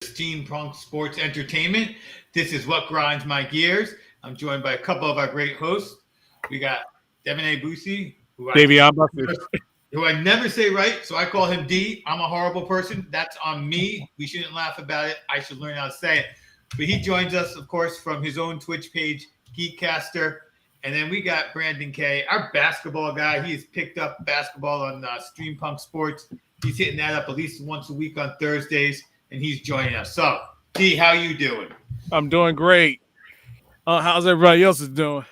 Steampunk Sports Entertainment. This is What Grinds My Gears. I'm joined by a couple of our great hosts. We got Devin A. Boosie, Davey, I'm busted. who I never say right, so I call him D. I'm a horrible person. That's on me. We shouldn't laugh about it. I should learn how to say it. But he joins us, of course, from his own Twitch page, Geekcaster. And then we got Brandon K., our basketball guy. He has picked up basketball on Streampunk Sports. He's hitting that up at least once a week on Thursdays, and he's joining us. So, D, how you doing? I'm doing great. How's everybody else is doing?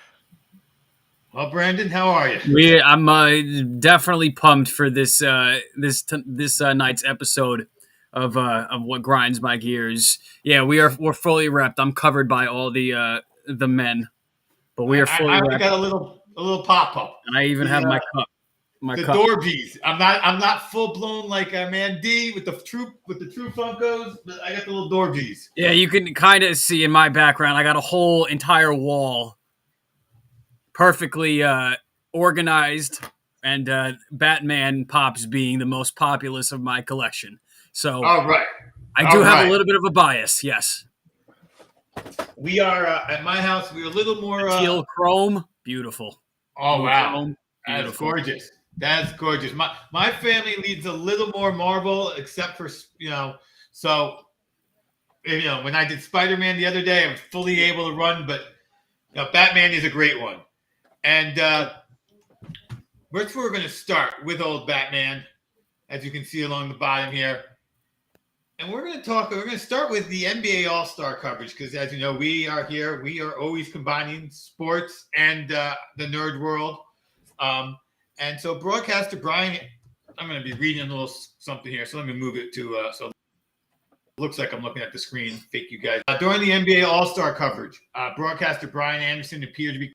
Well, Brandon, how are you? I'm definitely pumped for this night's episode of what grinds my gears. Yeah, we're fully repped. I'm covered by all the men, but we are fully I repped. got a little pop up, and I even have my cup. The Dorbies. I'm not full blown like man D with the true Funkos, but I got the little Dorbies. Yeah, you can kind of see in my background. I got a whole entire wall, perfectly organized, and Batman Pops being the most populous of my collection. So, all right, I do have a little bit of a bias. Yes, we are at my house. We're a little more teal chrome, beautiful. Oh wow, that's gorgeous. That's gorgeous. My family leads a little more Marvel, except for So, when I did Spider-Man the other day, I was fully able to run, but Batman is a great one. And that's where we're going to start with old Batman, as you can see along the bottom here. And we're going to start with the NBA All-Star coverage, because as you know, we are always combining sports and the nerd world. And so broadcaster Brian, I'm going to be reading a little something here. So let me move it to, so it looks like I'm looking at the screen. Fake you guys. During the NBA All-Star coverage, broadcaster Brian Anderson appeared to be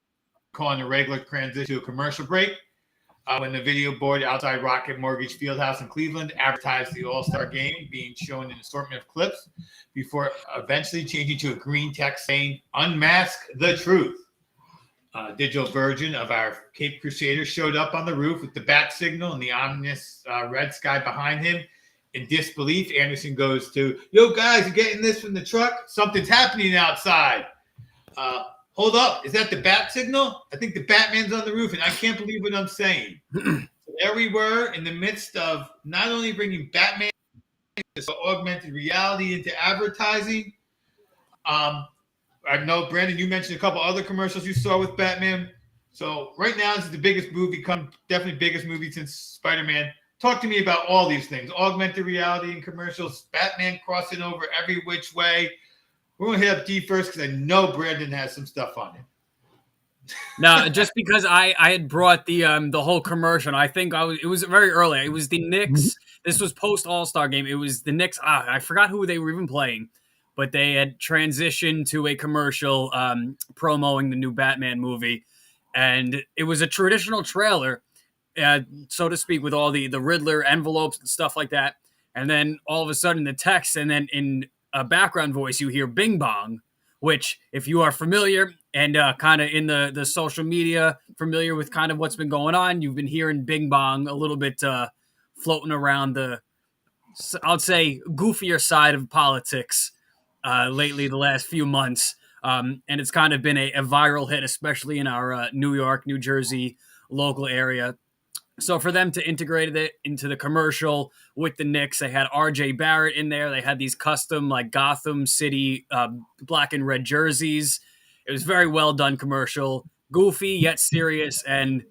calling a regular transition to a commercial break when the video board outside Rocket Mortgage Fieldhouse in Cleveland advertised the All-Star game being shown in an assortment of clips before eventually changing to a green text saying, "Unmask the truth." A digital version of our Cape Crusader showed up on the roof with the bat signal and the ominous red sky behind him. In disbelief, Anderson goes to, "Yo, guys, you getting this from the truck? Something's happening outside. Hold up. Is that the bat signal? I think the Batman's on the roof, and I can't believe what I'm saying." So there we were in the midst of not only bringing Batman to augmented reality into advertising. I know, Brandon, you mentioned a couple other commercials you saw with Batman. So right now, this is the biggest movie, definitely biggest movie since Spider-Man. Talk to me about all these things: augmented reality and commercials, Batman crossing over every which way. We're going to hit up D first because I know Brandon has some stuff on him. Now, just because I had brought the whole commercial, I think it was very early. It was the Knicks. This was post All-Star game. It was the Knicks. I forgot who they were even playing, but they had transitioned to a commercial promoting the new Batman movie, and it was a traditional trailer, so to speak, with all the Riddler envelopes and stuff like that. And then all of a sudden the text, and then in a background voice you hear "Bing Bong," which, if you are familiar and kind of in the social media, familiar with kind of what's been going on, you've been hearing "Bing Bong" a little bit floating around the, I'll say, goofier side of politics lately the last few months. And it's kind of been a viral hit, especially in our New York, New Jersey local area. So for them to integrate it into the commercial with the Knicks, they had RJ Barrett in there. They had these custom like Gotham City black and red jerseys. It was very well done commercial, goofy yet serious. And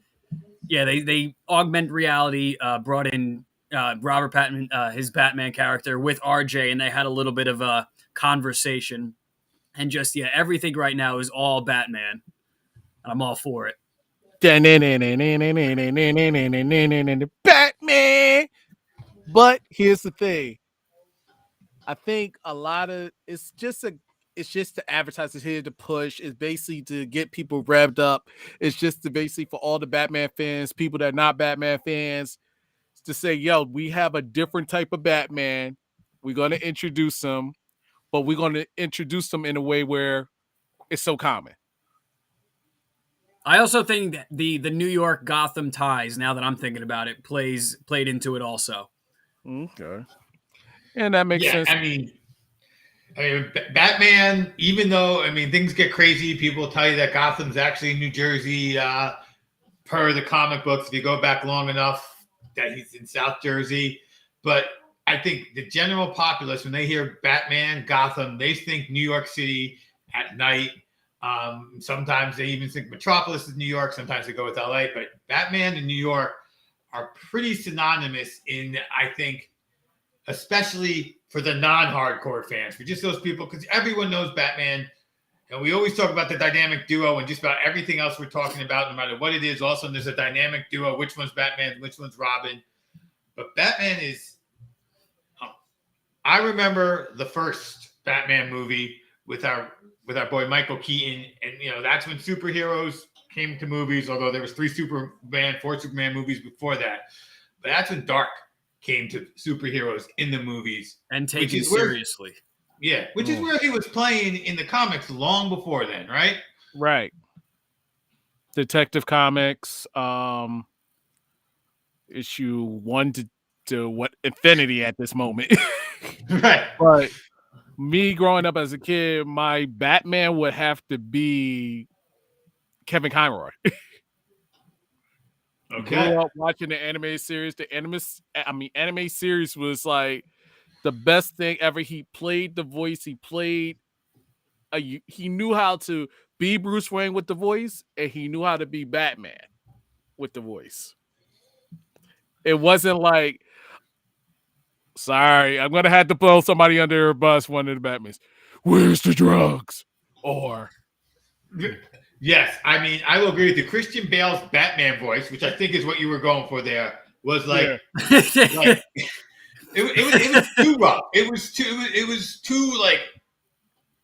yeah, they augment reality, brought in Robert Pattinson, his Batman character, with RJ, and they had a little bit of a conversation. And just, yeah, everything right now is all Batman. I'm all for it. Batman. But here's the thing. I think a lot of it's just to advertise. It's here to push. It's basically to get people revved up. It's just to basically for all the Batman fans, people that are not Batman fans, to say, yo, we have a different type of Batman. We're going to introduce them, but we're going to introduce them in a way where it's so common. I also think that the New York Gotham ties, now that I'm thinking about it, played into it also. Okay. And that makes sense. I mean, I mean, Batman, even though, I mean, things get crazy, people tell you that Gotham's actually in New Jersey, per the comic books, if you go back long enough, that he's in South Jersey. But I think the general populace, when they hear Batman, Gotham, they think New York City at night. Sometimes they even think Metropolis is New York. Sometimes they go with LA. But Batman and New York are pretty synonymous in, I think, especially for the non-hardcore fans, for just those people, because everyone knows Batman. And we always talk about the dynamic duo and just about everything else we're talking about, no matter what it is. Also, there's a dynamic duo. Which one's Batman? Which one's Robin? But Batman is... I remember the first Batman movie with our boy Michael Keaton. And, that's when superheroes came to movies, although there was 4 Superman movies before that. But that's when Dark came to superheroes in the movies. And taken seriously. Yeah, which is where he was playing in the comics long before then, right? Right. Detective Comics, issue 1 to what Infinity at this moment. Right. But me growing up as a kid, my Batman would have to be Kevin Conroy. Okay. Grew up watching the anime series. The anime series was like the best thing ever. He played the voice. He played. He knew how to be Bruce Wayne with the voice, and he knew how to be Batman with the voice. It wasn't like, sorry, I'm gonna have to throw somebody under a bus. One of the Batmans. Where's the drugs? Or yes, I mean, I will agree with you. Christian Bale's Batman voice, which I think is what you were going for there, was like, like it was too rough. It was too like,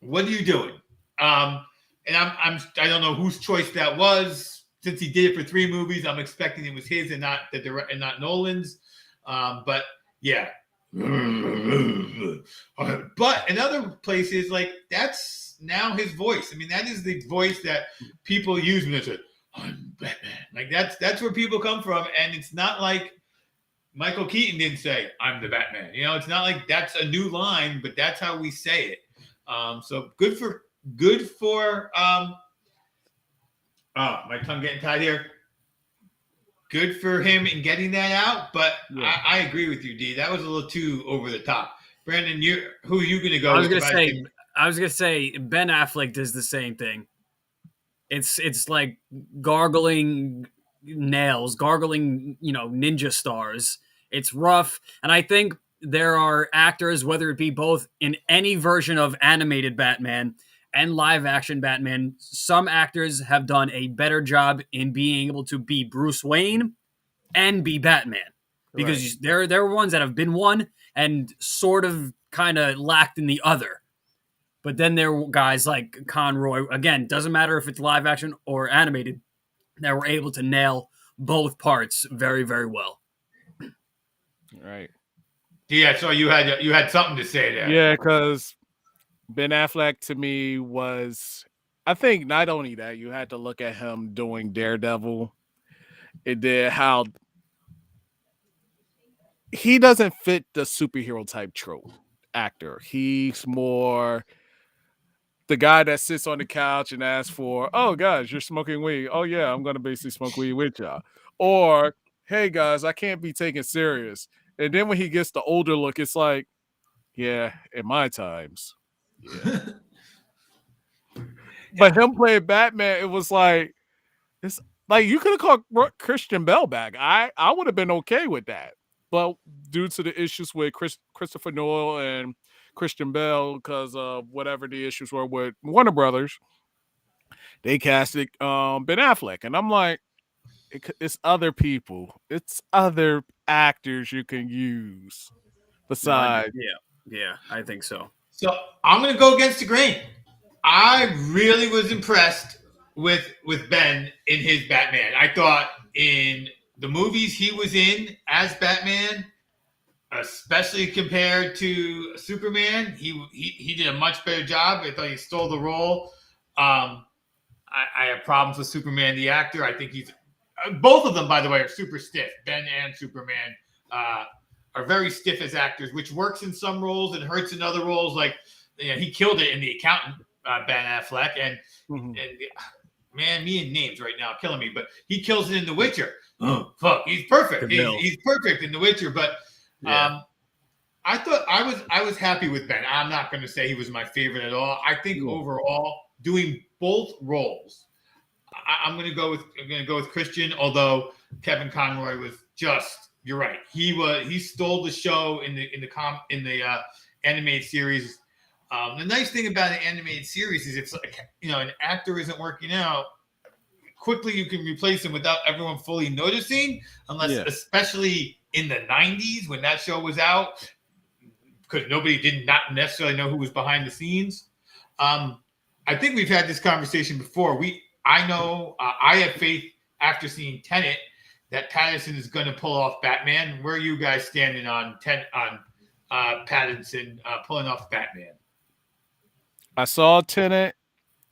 what are you doing? And I don't know whose choice that was. Since he did it for 3 movies, I'm expecting it was his and not Nolan's. But yeah. But in other places, like, that's now his voice. I mean, that is the voice that people use when they say, I'm Batman. Like, that's where people come from. And it's not like Michael Keaton didn't say, I'm the Batman. It's not like that's a new line, but that's how we say it. So good for my tongue getting tied here. Good for him in getting that out, but yeah. I agree with you, D. That was a little too over the top. Brandon, who are you going to go with? I was going to say Ben Affleck does the same thing. It's like gargling nails, gargling, ninja stars. It's rough, and I think there are actors, whether it be both in any version of animated Batman and live action Batman, some actors have done a better job in being able to be Bruce Wayne and be Batman, because there are ones that have been one and sort of kind of lacked in the other. But then there were guys like Conroy, again, doesn't matter if it's live action or animated, that were able to nail both parts very, very well. Right. Yeah, so you had something to say there. Yeah, because Ben Affleck to me was, I think not only that, you had to look at him doing Daredevil. It did how he doesn't fit the superhero type trope actor. He's more the guy that sits on the couch and asks for, oh guys, you're smoking weed. Oh yeah, I'm gonna basically smoke weed with y'all. Or, hey guys, I can't be taken serious. And then when he gets the older look, it's like, yeah, in my times. Yeah. But him playing Batman, it was like, it's like you could have called Christian Bale back. I would have been okay with that. But due to the issues with Christopher Nolan and Christian Bale, because of whatever the issues were with Warner Brothers, they casted Ben Affleck. And I'm like, it's other people. It's other actors you can use besides. Yeah, I think so. So I'm going to go against the grain. I really was impressed with Ben in his Batman. I thought in the movies he was in as Batman, especially compared to Superman, he did a much better job. I thought he stole the role. I have problems with Superman the actor. I think he's both of them, by the way, are super stiff. Ben and Superman are very stiff as actors, which works in some roles and hurts in other roles. Like he killed it in The Accountant, Ben Affleck, and man, me and names right now are killing me, but he kills it in The Witcher. Oh, fuck, he's perfect. He's perfect in The Witcher, but I thought I was happy with Ben. I'm not going to say he was my favorite at all. I think overall, doing both roles, I'm going to go with Christian. Although Kevin Conroy was just, you're right. He stole the show in the animated series. The nice thing about an animated series is it's like, an actor isn't working out. Quickly, you can replace him without everyone fully noticing, especially in the 90s when that show was out, because nobody did not necessarily know who was behind the scenes. I think we've had this conversation before. I know I have faith after seeing Tenet that Pattinson is going to pull off Batman. Where are you guys standing on Pattinson pulling off Batman? I saw Tenet,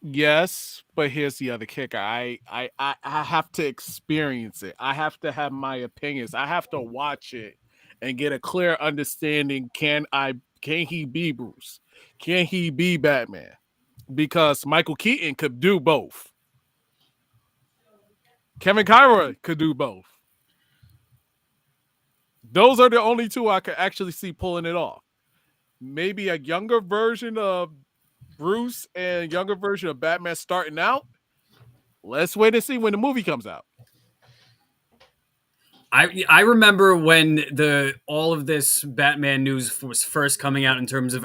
yes, but here's the other kicker. I have to experience it. I have to have my opinions. I have to watch it and get a clear understanding. Can he be Bruce? Can he be Batman? Because Michael Keaton could do both. Kevin Conroy could do both. Those are the only two I could actually see pulling it off. Maybe a younger version of Bruce and younger version of Batman starting out. Let's wait and see when the movie comes out. I remember when all of this Batman news was first coming out in terms of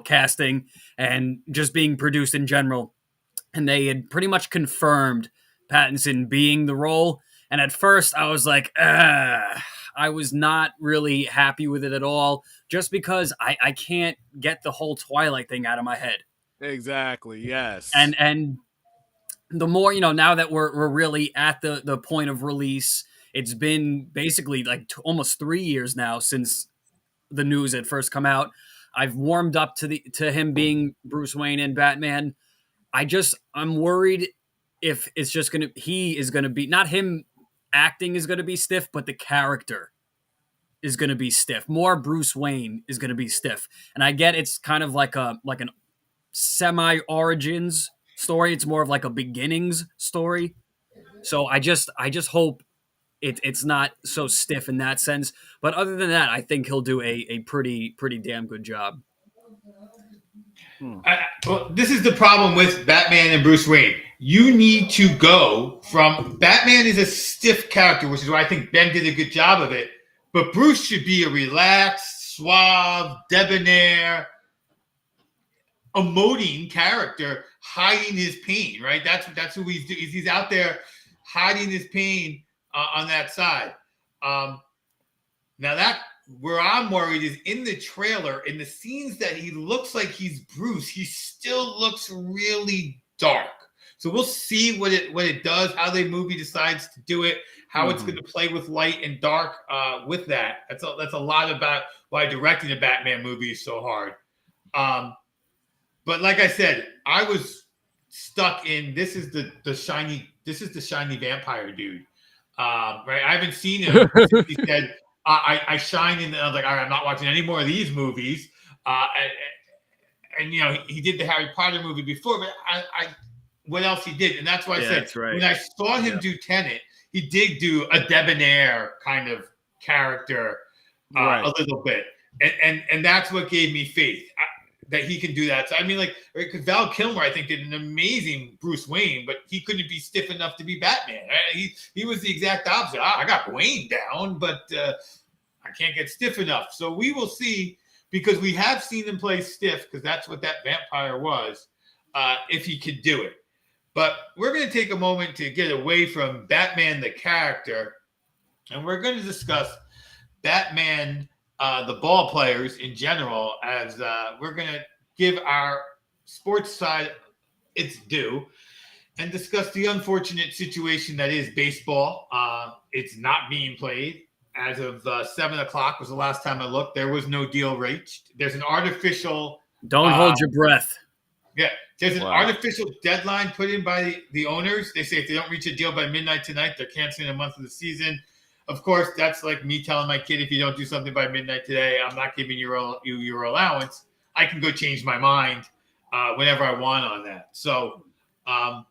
casting and just being produced in general, and they had pretty much confirmed Pattinson being the role. And at first, I was like, I was not really happy with it at all, just because I can't get the whole Twilight thing out of my head. Exactly. Yes. And the more, now that we're really at the point of release. It's been basically like almost 3 years now since the news had first come out. I've warmed up to him being Bruce Wayne and Batman. I'm worried if it's just he is gonna be, not him acting is gonna be stiff, but the character is gonna be stiff. More Bruce Wayne is gonna be stiff. And I get it's kind of like an semi origins story. It's more of like a beginnings story. So I just hope it's not so stiff in that sense. But other than that, I think he'll do a pretty damn good job. Well, this is the problem with Batman and Bruce Wayne. You need to go from Batman is a stiff character, which is why I think Ben did a good job of it. But Bruce should be a relaxed, suave, debonair, emoting character, hiding his pain. Right? That's who he's doing. He's out there hiding his pain on that side. Now that where I'm worried is in the trailer, in the scenes that he looks like he's Bruce, he still looks really dark. So we'll see what it does, how the movie decides to do it, how it's going to play with light and dark with that. That's a lot about why directing a Batman movie is so hard. But like I said, I was stuck in this is the shiny vampire dude. Right, I haven't seen him since he said I shine in. I was like, all right, I'm not watching any more of these movies. And he did the Harry Potter movie before, but I what else he did, and that's why I said that's right. When I saw him do Tenet, he did do a debonair kind of character a little bit, and that's what gave me faith that he can do that. So I mean, because Val Kilmer, I think, did an amazing Bruce Wayne, but he couldn't be stiff enough to be Batman. Right? He was the exact opposite. I got Wayne down, but I can't get stiff enough. So we will see, because we have seen him play stiff, because that's what that vampire was, if he could do it. But we're going to take a moment to get away from Batman the character, and we're going to discuss Batman the ball players in general, as we're going to give our sports side its due and discuss the unfortunate situation that is baseball. It's not being played. As of 7 o'clock was the last time I looked. There was no deal reached. There's an artificial... Don't hold your breath. Yeah, there's an artificial deadline put in by the owners. They say if they don't reach a deal by midnight tonight, they're canceling a month of the season. Of course, that's like me telling my kid, if you don't do something by midnight today, I'm not giving you your allowance. I can go change my mind whenever I want on that. So I'm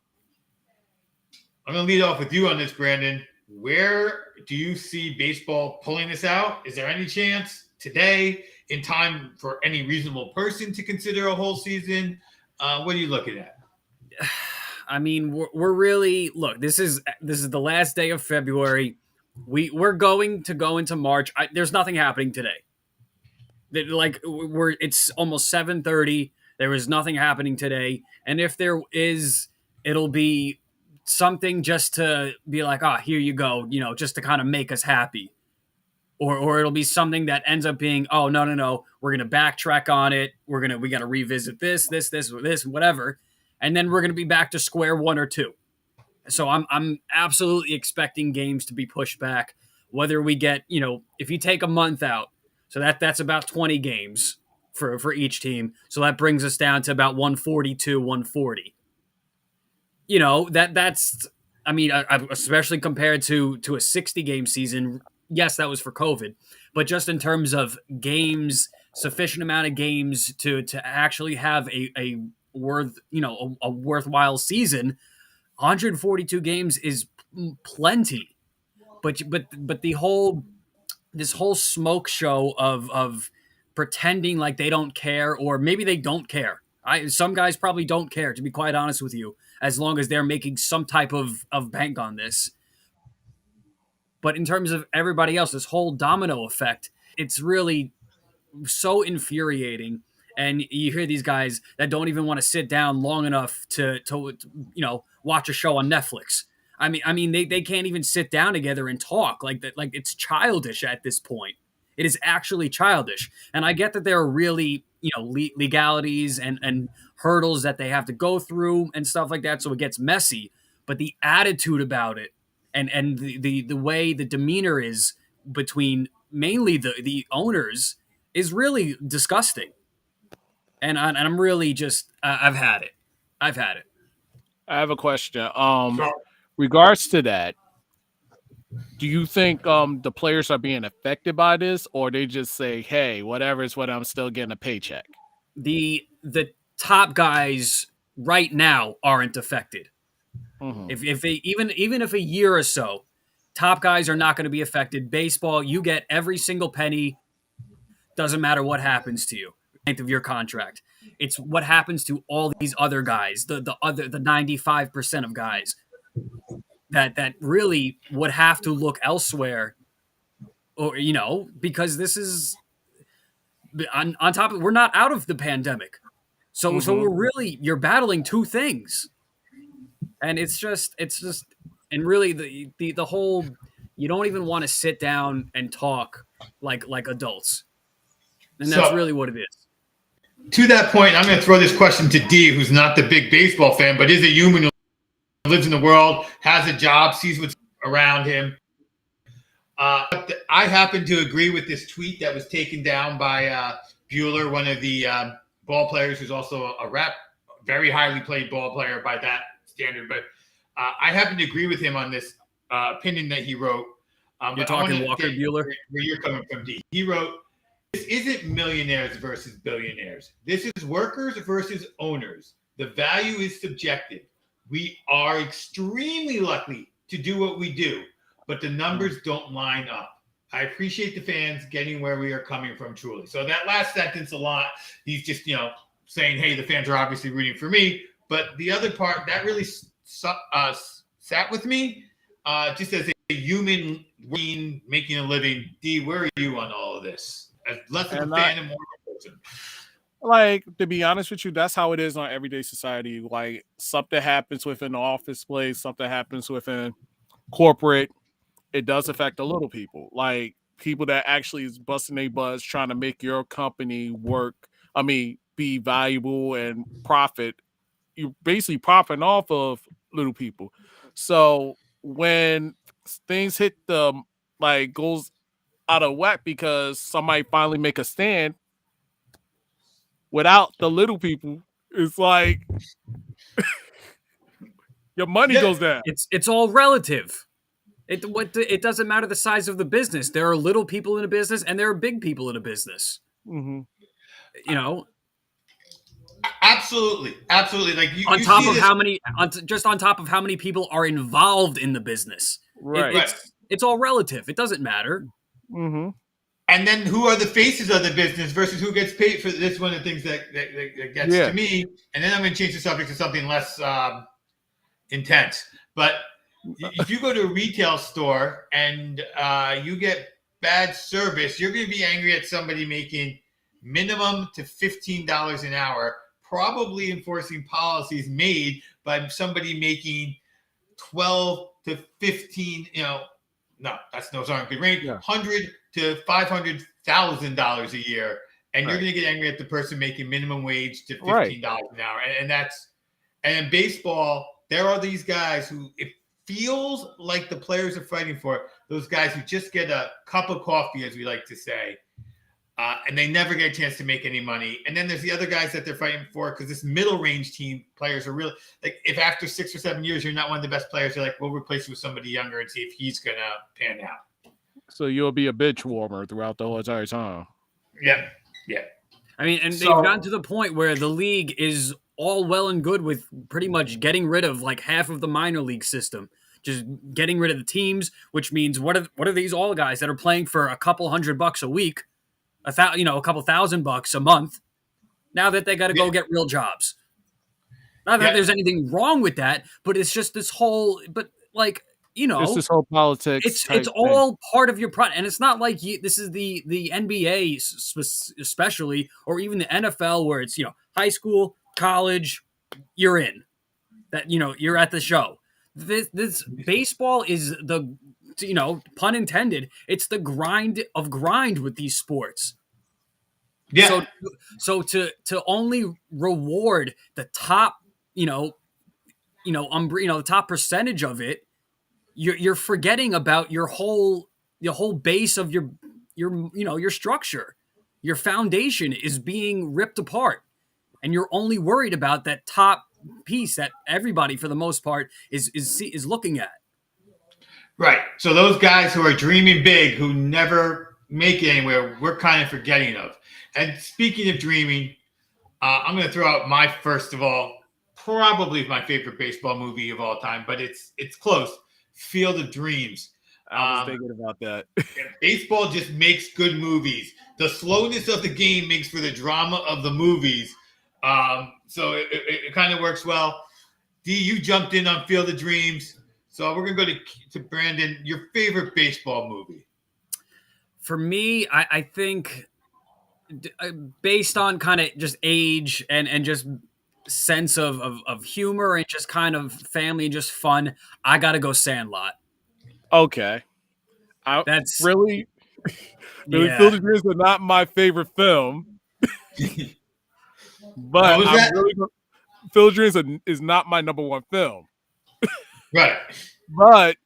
going to lead off with you on this, Brandon. Where do you see baseball pulling this out? Is there any chance today, in time for any reasonable person to consider a whole season? What are you looking at? I mean, we're really look. This is the last day of February. We're going to go into March. There's nothing happening today. It's almost 7:30. There is nothing happening today, and if there is, it'll be something just to be like, here you go, just to kind of make us happy. Or it'll be something that ends up being, oh no, we're gonna backtrack on it. We gotta revisit this, whatever, and then we're gonna be back to square one or two. So I'm absolutely expecting games to be pushed back. Whether we get, if you take a month out, so that's about 20 games for each team. So that brings us down to about 142, 140. That's I mean, especially compared to a 60 game season. Yes, that was for COVID, but just in terms of games, sufficient amount of games to actually have a worthwhile season. 142 games is plenty, but this whole smoke show of pretending like they don't care, or maybe they don't care. Some guys probably don't care, to be quite honest with you, as long as they're making some type of bank on this. But in terms of everybody else, this whole domino effect, it's really so infuriating. And you hear these guys that don't even want to sit down long enough to watch a show on Netflix. I mean they can't even sit down together and talk like that. Like, it's childish at this point. It is actually childish. And I get that there are really legalities and hurdles that they have to go through and stuff like that, so it gets messy. But the attitude about it and the way the demeanor is between mainly the owners is really disgusting. And I'm really just I've had it. I have a question. Regards to that, do you think the players are being affected by this, or they just say, "Hey, whatever is what, I'm still getting a paycheck"? The top guys right now aren't affected. Mm-hmm. If they even if a year or so, top guys are not going to be affected. Baseball, you get every single penny. Doesn't matter what happens to you, length of your contract. It's what happens to all these other guys, the 95% of guys that really would have to look elsewhere, or because this is on top of, we're not out of the pandemic, so mm-hmm. So you're battling two things, and it's just and really the whole, you don't even want to sit down and talk like adults, and that's really what it is. To that point, I'm going to throw this question to D, who's not the big baseball fan, but is a human who lives in the world, has a job, sees what's around him. I happen to agree with this tweet that was taken down by Bueller, one of the ball players, who's also a very highly played ball player by that standard. But I happen to agree with him on this opinion that he wrote. You're talking Walker Bueller? Where you're coming from, D. He wrote, "This isn't millionaires versus billionaires. This is workers versus owners. The value is subjective. We are extremely lucky to do what we do, but the numbers don't line up. I appreciate the fans getting where we are coming from, truly." So that last sentence a lot, he's just, saying, hey, the fans are obviously rooting for me. But the other part, that really sat with me, just as a human being making a living. D, where are you on all of this? As less of a fan and more of a person. Like, to be honest with you, that's how it is on everyday society. Like, something happens within the office place, something happens within corporate, it does affect the little people. Like, people that actually is busting their butts trying to make your company be valuable and profit. You're basically profiting off of little people. So when things hit goes out of whack because somebody finally make a stand without the little people, it's like your money goes down. It's all relative. It doesn't matter the size of the business. There are little people in a business and there are big people in a business. Mm-hmm. Absolutely. Like On you top see of this, how many, just on top of how many people are involved in the business. Right. It's all relative. It doesn't matter. Mm-hmm. and then who are the faces of the business versus who gets paid for this? One of the things that gets to me. And then I'm going to change the subject to something less intense. But if you go to a retail store and you get bad service, you're going to be angry at somebody making minimum to $15 an hour, probably enforcing policies made by somebody making 12 to 15, no, those aren't good range. Yeah. $100,000 to $500,000 a year, and you're Right. going to get angry at the person making minimum wage to $15 Right. an hour, and in baseball, there are these guys who it feels like the players are fighting for. Those guys who just get a cup of coffee, as we like to say, and they never get a chance to make any money. And then there's the other guys that they're fighting for because this middle range team players are really like if after 6 or 7 years you're not one of the best players, you're like, we'll replace you with somebody younger and see if he's gonna pan out. So you'll be a bitch warmer throughout the whole entire time. Yeah. I mean, and they've gotten to the point where the league is all well and good with pretty much getting rid of like half of the minor league system. Just getting rid of the teams, which means what are these all guys that are playing for a couple $100 a week, a couple $1,000 a month? Now that they got to go get real jobs. Not that there's anything wrong with that, but it's just this whole. But like it's this whole politics. It's all part of your product, and it's not like this is the NBA especially, or even the NFL where it's high school, college, you're in. That you're at the show. This baseball is the pun intended. It's the grind with these sports. Yeah. So to only reward the top the top percentage of it, you're forgetting about your whole base of your structure. Your foundation is being ripped apart, and you're only worried about that top piece that everybody for the most part is looking at. Right. So those guys who are dreaming big, who never make it anywhere, we're kind of forgetting of. And speaking of dreaming, I'm going to throw out my first of all, probably my favorite baseball movie of all time, but it's close. Field of Dreams. I was thinking about that. Baseball just makes good movies. The slowness of the game makes for the drama of the movies. So it kind of works well. D, you jumped in on Field of Dreams. So we're going to go to Brandon. Your favorite baseball movie? For me, I think based on kind of just age and just sense of humor and just kind of family and just fun, I got to go Sandlot. Okay. That's really Field of Dreams is not my favorite film. But Field of Dreams is not my number one film. Right. But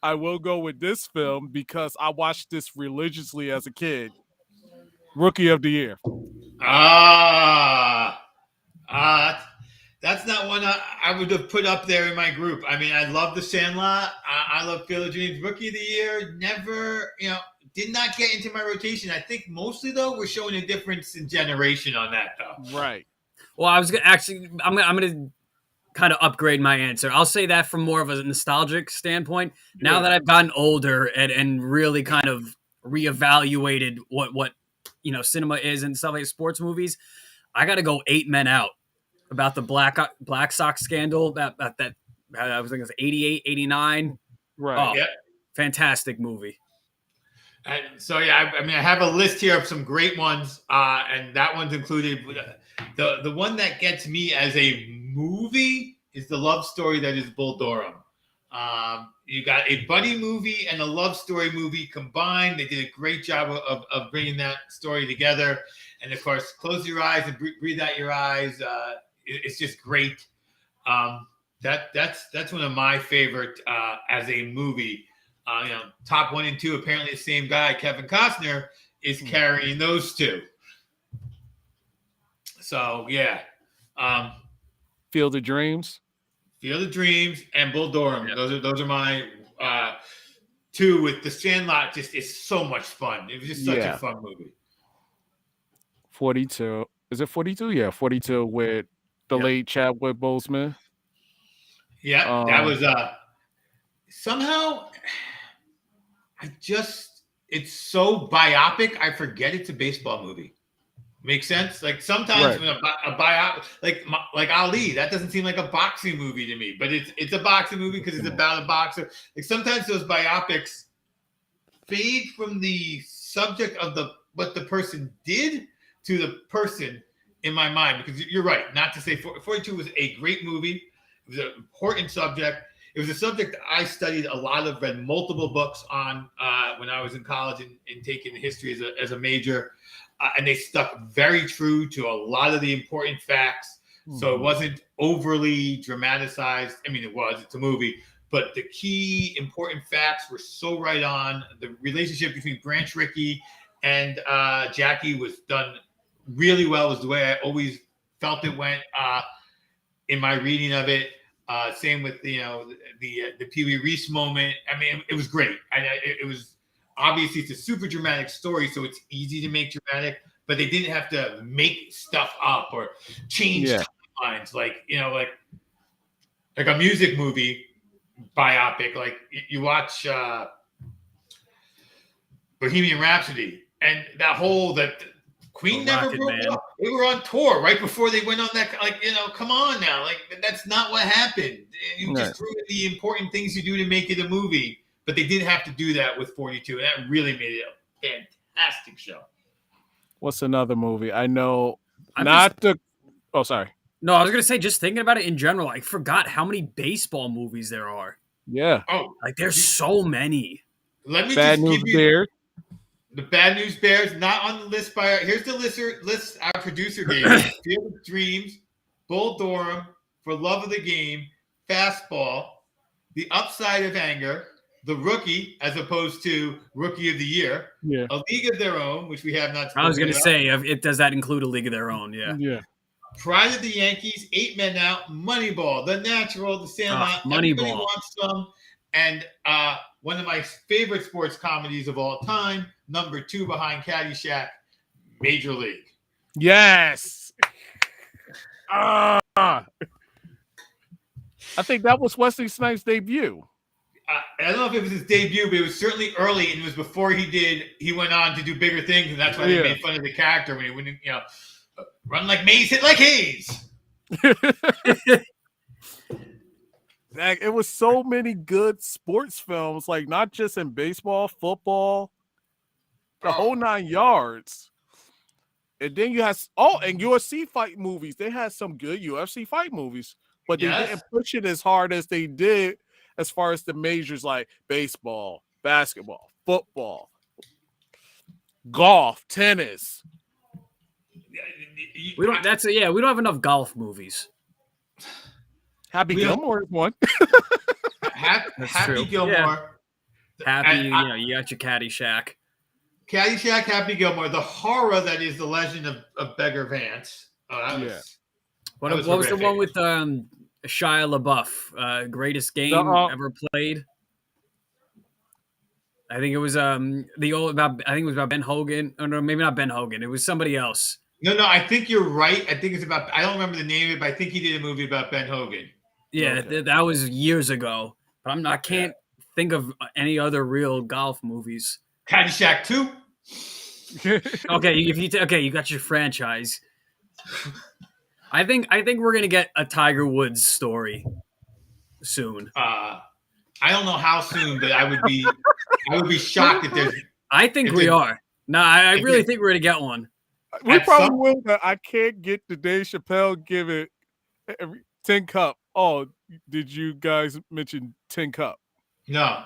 I will go with this film because I watched this religiously as a kid. Rookie of the Year. That's not one I would have put up there in my group. I mean, I love The Sandlot. I love Field of Dreams. Rookie of the Year, never, did not get into my rotation. I think mostly, though, we're showing a difference in generation on that, though. Right. Well, I was I'm gonna kind of upgrade my answer. I'll say that from more of a nostalgic standpoint. Now that I've gotten older and really kind of reevaluated what cinema is and stuff like sports movies, I got to go 8 Men Out. About the Black Sox scandal that I was thinking it was 88, 89. Right. Oh, yeah. Fantastic movie. And so, I have a list here of some great ones, and that one's included. The one that gets me as a movie is the love story that is Bull Durham. You got a buddy movie and a love story movie combined. They did a great job of bringing that story together. And, of course, Close Your Eyes and Breathe Out Your Eyes. It's just great. That's one of my favorite as a movie. Top 1 and 2, apparently the same guy, Kevin Costner, is carrying those two. So yeah, Field of Dreams, and Bull Durham. Yeah. Those are my two. With The Sandlot, just is so much fun. It was just such a fun movie. 42. Is it 42? Yeah, 42 with the Yep. late Chadwick Boseman. Yeah, that was somehow it's so biopic. I forget it's a baseball movie. Makes sense. Like sometimes Right. when a biopic, like Ali, that doesn't seem like a boxing movie to me, but it's a boxing movie because it's about a boxer. Like sometimes those biopics fade from the subject of what the person did to the person in my mind. Because you're right, not to say 42 was a great movie. It was an important subject. It was a subject I studied a lot of, read multiple books on when I was in college and taking history as a major. And they stuck very true to a lot of the important facts. So it wasn't overly dramatized. I mean, it's a movie, but the key important facts were so right on. The relationship between Branch Rickey and Jackie was done really well. Was the way I always felt it went in my reading of it. Same with the Pee Wee Reese moment. I mean, it was great. It was obviously it's a super dramatic story, so it's easy to make dramatic. But they didn't have to make stuff up or change timelines, like a music movie biopic. Like you watch Bohemian Rhapsody, and that Queen never broke up. They were on tour right before they went on that. Come on now, that's not what happened. You just threw in the important things you do to make it a movie, but they didn't have to do that with 42, and that really made it a fantastic show. What's another movie? I know Oh, sorry. No, I was gonna say, just thinking about it in general, I forgot how many baseball movies there are. Yeah. Oh, there's so many. Let me Bad just News give you Bears. The Bad News Bears, not on the list here's the list our producer gave. Field of Dreams, Bull Durham, For Love of the Game, Fastball, The Upside of Anger, The Rookie, as opposed to Rookie of the Year, A League of Their Own, which we have not spoken about. I was going to say, does that include A League of Their Own? Yeah. Yeah. Pride of the Yankees, 8 Men Out, Moneyball, The Natural, The Sandlot, Everybody Wants Some, and one of my favorite sports comedies of all time, number 2 behind Caddyshack, Major League. Yes. I think that was Wesley Snipes' debut. I don't know if it was his debut, but it was certainly early, and it was before he went on to do bigger things, and that's why they made fun of the character when he wouldn't, run like Mays, hit like Hayes. It was so many good sports films, like not just in baseball, football, the whole 9 yards. And then you have and UFC fight movies. They had some good UFC fight movies, but they didn't push it as hard as they did as far as the majors like baseball, basketball, football, golf, tennis. We don't have enough golf movies. Happy Gilmore is one. Happy Gilmore. Yeah. Happy, you got your Caddyshack. Caddyshack, Happy Gilmore. The horror that is The Legend of Beggar Vance. What was the one with Shia LaBeouf? Greatest game ever played. I think it was I think it was about Ben Hogan. Oh no, maybe not Ben Hogan. It was somebody else. No, I think you're right. I think it's about. I don't remember the name of it, but I think he did a movie about Ben Hogan. Yeah, that was years ago. But I can't think of any other real golf movies. Caddyshack 2. Okay, you got your franchise. I think we're gonna get a Tiger Woods story soon. I don't know how soon, but I would be shocked if there's. I think we are. No, I really think we're gonna get one. We probably will, but I can't get the Dave Chappelle give it Tin Cup. Oh, did you guys mention Tin Cup? No.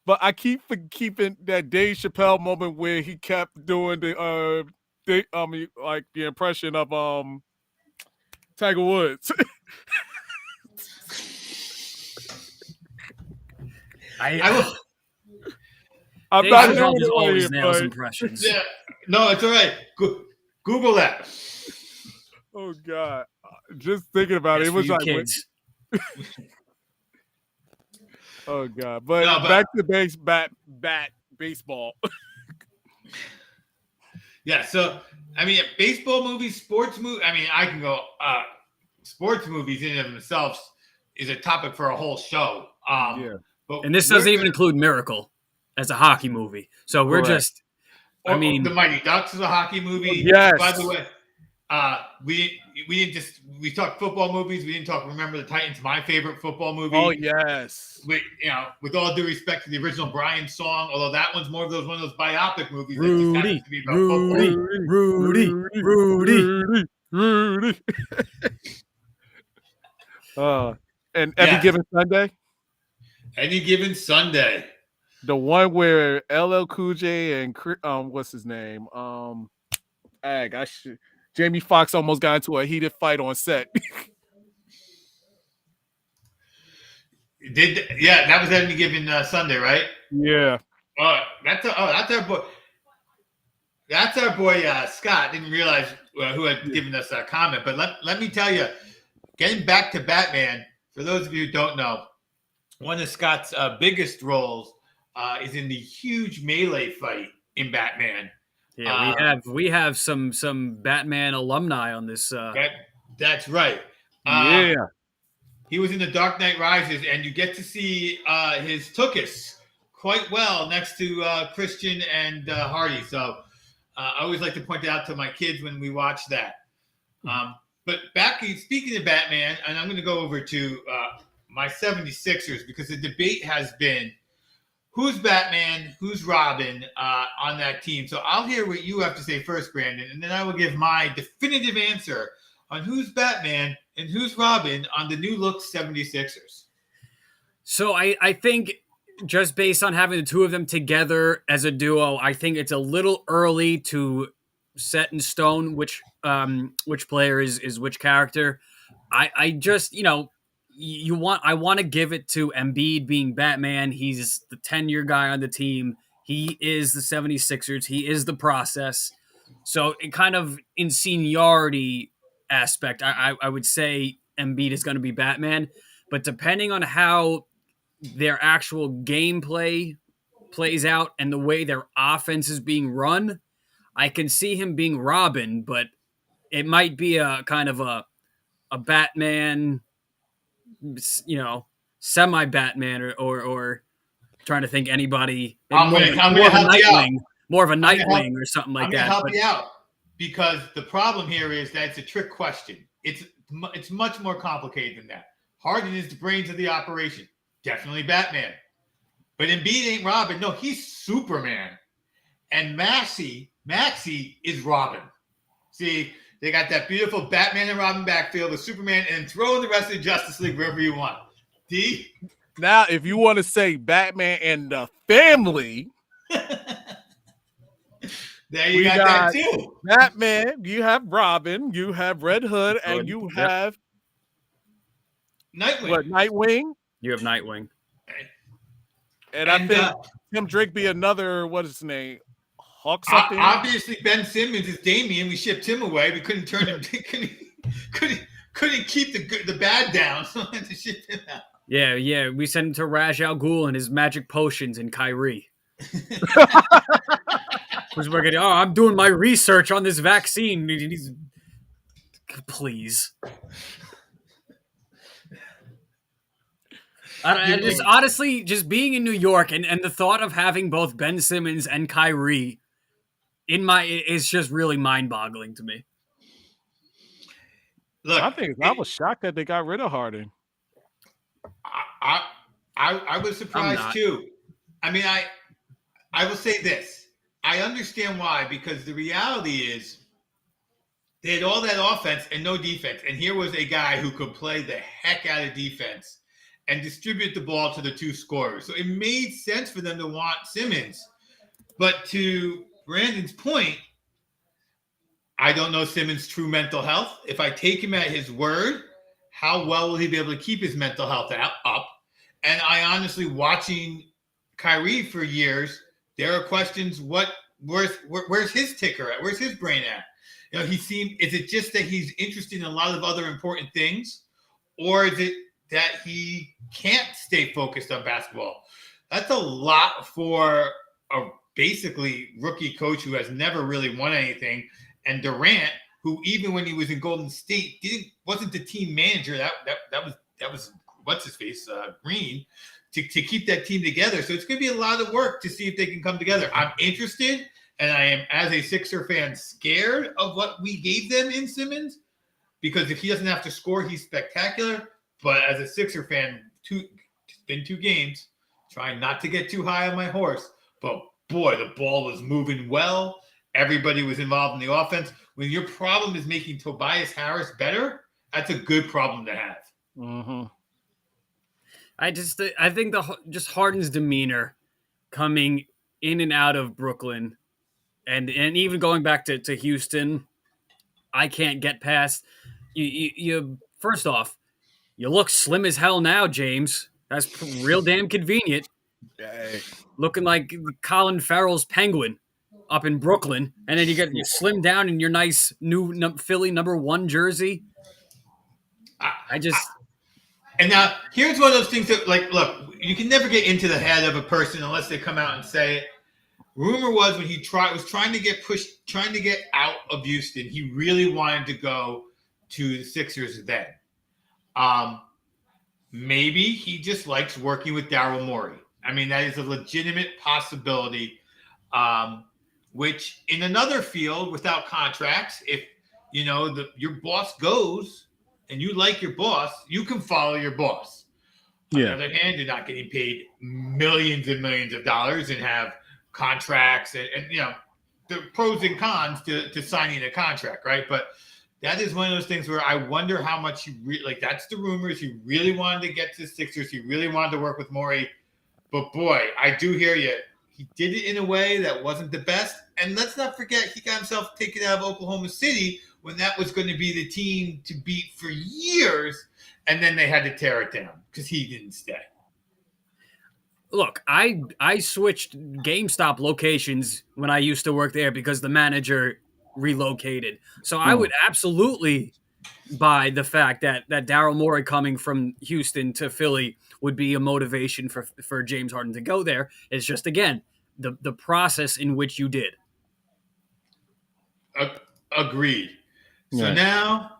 But I keep keeping that Dave Chappelle moment where he kept doing the impression of Tiger Woods. I'm not doing it always nails impressions. Yeah, no, it's all right. Google that. Oh God, just thinking about it was like kids. Oh God, but back to bat baseball. Yeah. So I mean, baseball movies, sports movies. I mean, I can go. Sports movies in and of themselves is a topic for a whole show. Yeah. But And this doesn't even include Miracle as a hockey movie. So we're Correct. just, I mean, The Mighty Ducks is a hockey movie. Yes. By the way, we didn't just we talked football movies. We didn't talk Remember the Titans, my favorite football movie. Oh yes. With all due respect to the original Brian song, although that one's more of one of those biopic movies that just happens to be about Rudy. And Every Given Sunday. Any Given Sunday. The one where LL Cool J and what's his name? Jamie Foxx almost got into a heated fight on set. That was Any Given Sunday, right? Yeah. That's our boy. That's our boy Scott. Didn't realize who had given us a comment, but let me tell you, getting back to Batman. For those of you who don't know, one of Scott's biggest roles is in the huge melee fight in Batman. Yeah, we have some Batman alumni on this. That's right. Yeah. He was in The Dark Knight Rises, and you get to see his Tookus quite well next to Christian and Hardy. So I always like to point that out to my kids when we watch that. But speaking of Batman, and I'm going to go over to my 76ers because the debate has been who's Batman, who's Robin on that team. So I'll hear what you have to say first, Brandon, and then I will give my definitive answer on who's Batman and who's Robin on the new look 76ers. So I think just based on having the two of them together as a duo, I think it's a little early to set in stone which player is which character. I just, I want to give it to Embiid being Batman. He's the 10-year guy on the team. He is the 76ers. He is the process. So it kind of in seniority aspect, I would say Embiid is going to be Batman. But depending on how their actual gameplay plays out and the way their offense is being run, I can see him being Robin, but it might be a kind of a Batman, semi-Batman or trying to think anybody. I'm going to help you out. More of a Nightwing or something like that. I'm going to help you out because the problem here is that it's a trick question. It's much more complicated than that. Harden is the brains of the operation. Definitely Batman. But Embiid ain't Robin. No, he's Superman. And Maxey is Robin. See, they got that beautiful Batman and Robin backfield with Superman and throw in the rest of the Justice League wherever you want. D? Now, if you want to say Batman and the family, there you got that too. Batman, you have Robin, you have Red Hood, and you have Nightwing. What, Nightwing? You have Nightwing. And I think Tim Drake be another, what is his name? Hawk something? Obviously, Ben Simmons is Damian. We shipped him away. We couldn't turn him. couldn't keep the bad down, so I had to ship him out. Yeah. We sent him to Raj Al Ghul and his magic potions and Kyrie. I'm doing my research on this vaccine. Please. I just honestly, just being in New York and the thought of having both Ben Simmons and Kyrie is just really mind-boggling to me. Look, I was shocked that they got rid of Harden. I was surprised too. I mean, I will say this. I understand why, because the reality is they had all that offense and no defense. And here was a guy who could play the heck out of defense and distribute the ball to the two scorers. So it made sense for them to want Simmons. But to Brandon's point, I don't know Simmons' true mental health. If I take him at his word, how well will he be able to keep his mental health up? And I honestly, watching Kyrie for years, there are questions, where's his ticker at? Where's his brain at? Is it just that he's interested in a lot of other important things? Or is it that he can't stay focused on basketball? That's a lot for a basically rookie coach who has never really won anything, and Durant, who even when he was in Golden State wasn't the team manager. That was what's his face, Green, to keep that team together. So it's going to be a lot of work to see if they can come together. I'm interested, and I am, as a Sixer fan, scared of what we gave them in Simmons, because if he doesn't have to score, he's spectacular. But as a Sixer fan, it's been 2 games, trying not to get too high on my horse. But boy, the ball was moving well. Everybody was involved in the offense. When your problem is making Tobias Harris better, that's a good problem to have. Mm-hmm. I think just Harden's demeanor coming in and out of Brooklyn, and even going back to Houston, I can't get past. You first off, you look slim as hell now, James. That's real damn convenient. Hey. Looking like Colin Farrell's penguin up in Brooklyn, and then you slim down in your nice new Philly #1 jersey. And now here's one of those things that, like, look, you can never get into the head of a person unless they come out and say it. Rumor was when he was trying to get out of Houston, he really wanted to go to the Sixers then. Maybe he just likes working with Daryl Morey. I mean, that is a legitimate possibility. Which in another field without contracts, if your boss goes and you like your boss, you can follow your boss. On the other hand, you're not getting paid millions and millions of dollars and have contracts and the pros and cons to signing a contract, right? But that is one of those things where I wonder how much that's the rumors. He really wanted to get to the Sixers. He really wanted to work with Morey. But boy, I do hear you. He did it in a way that wasn't the best. And let's not forget, he got himself taken out of Oklahoma City when that was going to be the team to beat for years. And then they had to tear it down because he didn't stay. Look, I switched GameStop locations when I used to work there because the manager relocated. So I would absolutely buy the fact that Daryl Morey coming from Houston to Philly would be a motivation for James Harden to go there. It's just, again, the process in which you did. Agreed. So now,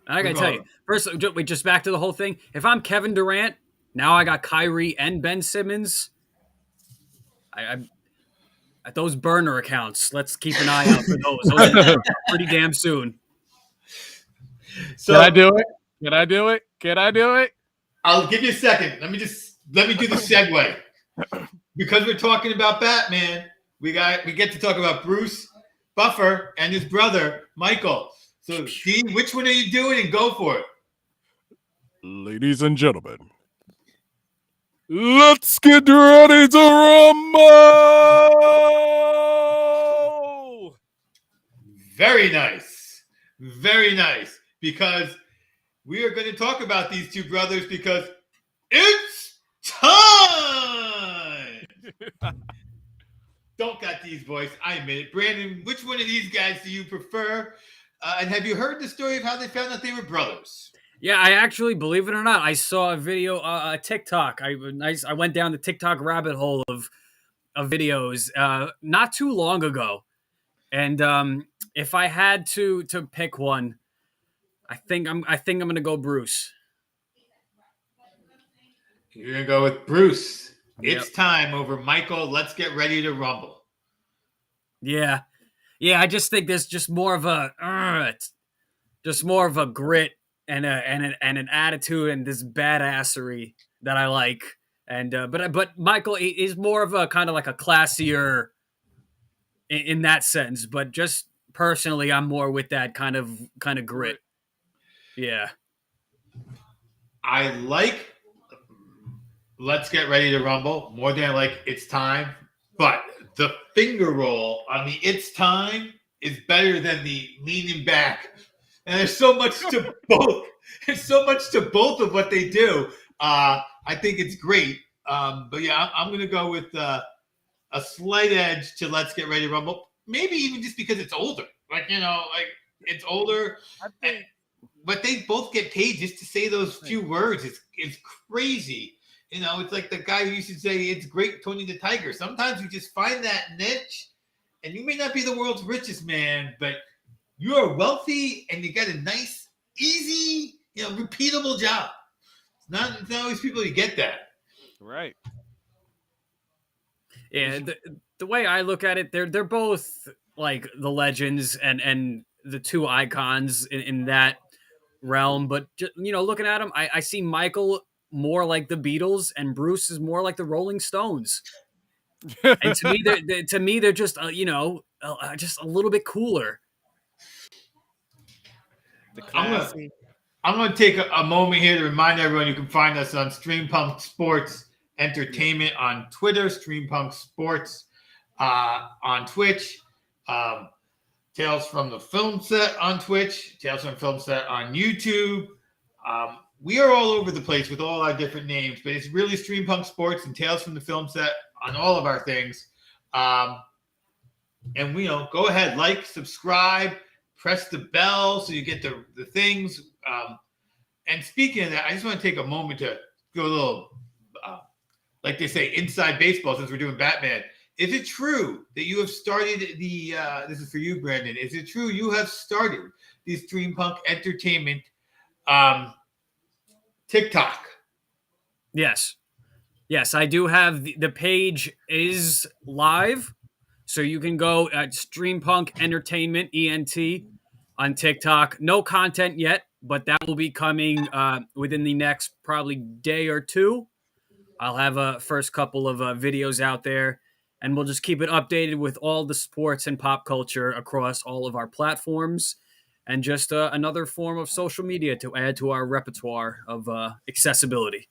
I gotta tell you, first, just back to the whole thing. If I'm Kevin Durant, now I got Kyrie and Ben Simmons. At those burner accounts, let's keep an eye out for those. Those are pretty damn soon. So, Can I do it? I'll give you a second. Let me do the segue. Because we're talking about Batman, we get to talk about Bruce Buffer and his brother Michael. So, Dean, which one are you doing? And go for it. Ladies and gentlemen, let's get ready to rumble! Very nice. Very nice. Because we are going to talk about these two brothers because it's time! Don't got these boys. I admit it. Brandon, which one of these guys do you prefer? And have you heard the story of how they found out they were brothers? Yeah, I actually, believe it or not, I saw a video, a TikTok. I went down the TikTok rabbit hole of videos not too long ago, and if I had to pick one, I think I'm gonna go Bruce. You're gonna go with Bruce. Yep. It's time over Michael. Let's get ready to rumble. Yeah. I just think there's just more of a grit and an attitude and this badassery that I like. And but Michael is more of a kind of like a classier in that sense. But just personally, I'm more with that kind of grit. Yeah. I like Let's Get Ready to Rumble more than I like It's Time. But the finger roll on the It's Time is better than the leaning back. And there's so much to both. There's so much to both of what they do. I think it's great. But yeah, I'm going to go with a slight edge to Let's Get Ready to Rumble. Maybe even just because it's older. It's older. But they both get paid just to say those few words. It's crazy. It's like the guy who used to say, it's great, Tony the Tiger. Sometimes you just find that niche, and you may not be the world's richest man, but you are wealthy and you got a nice, easy, repeatable job. It's not always people who get that. Right. Yeah, the way I look at it, they're both like the legends and the two icons in that realm. But looking at them, I see Michael more like the Beatles, and Bruce is more like the Rolling Stones. And to me, they're just just a little bit cooler. I'm going to take a moment here to remind everyone you can find us on Streampunk Sports Entertainment on Twitter, Streampunk Sports on Twitch, Tales from the Film Set on Twitch, Tales from the Film Set on YouTube. We are all over the place with all our different names, but it's really Streampunk Sports and Tales from the Film Set on all of our things. And go ahead, like, subscribe, press the bell so you get the things. And speaking of that, I just want to take a moment to go a little, like they say, inside baseball since we're doing Batman. Is it true that you have started this is for you, Brandon. Is it true you have started the Streampunk Entertainment TikTok? Yes, I do have the page is live, so you can go at Streampunk Entertainment ENT on TikTok. No content yet, but that will be coming within the next probably day or two. I'll have a first couple of videos out there, and we'll just keep it updated with all the sports and pop culture across all of our platforms, and just another form of social media to add to our repertoire of accessibility.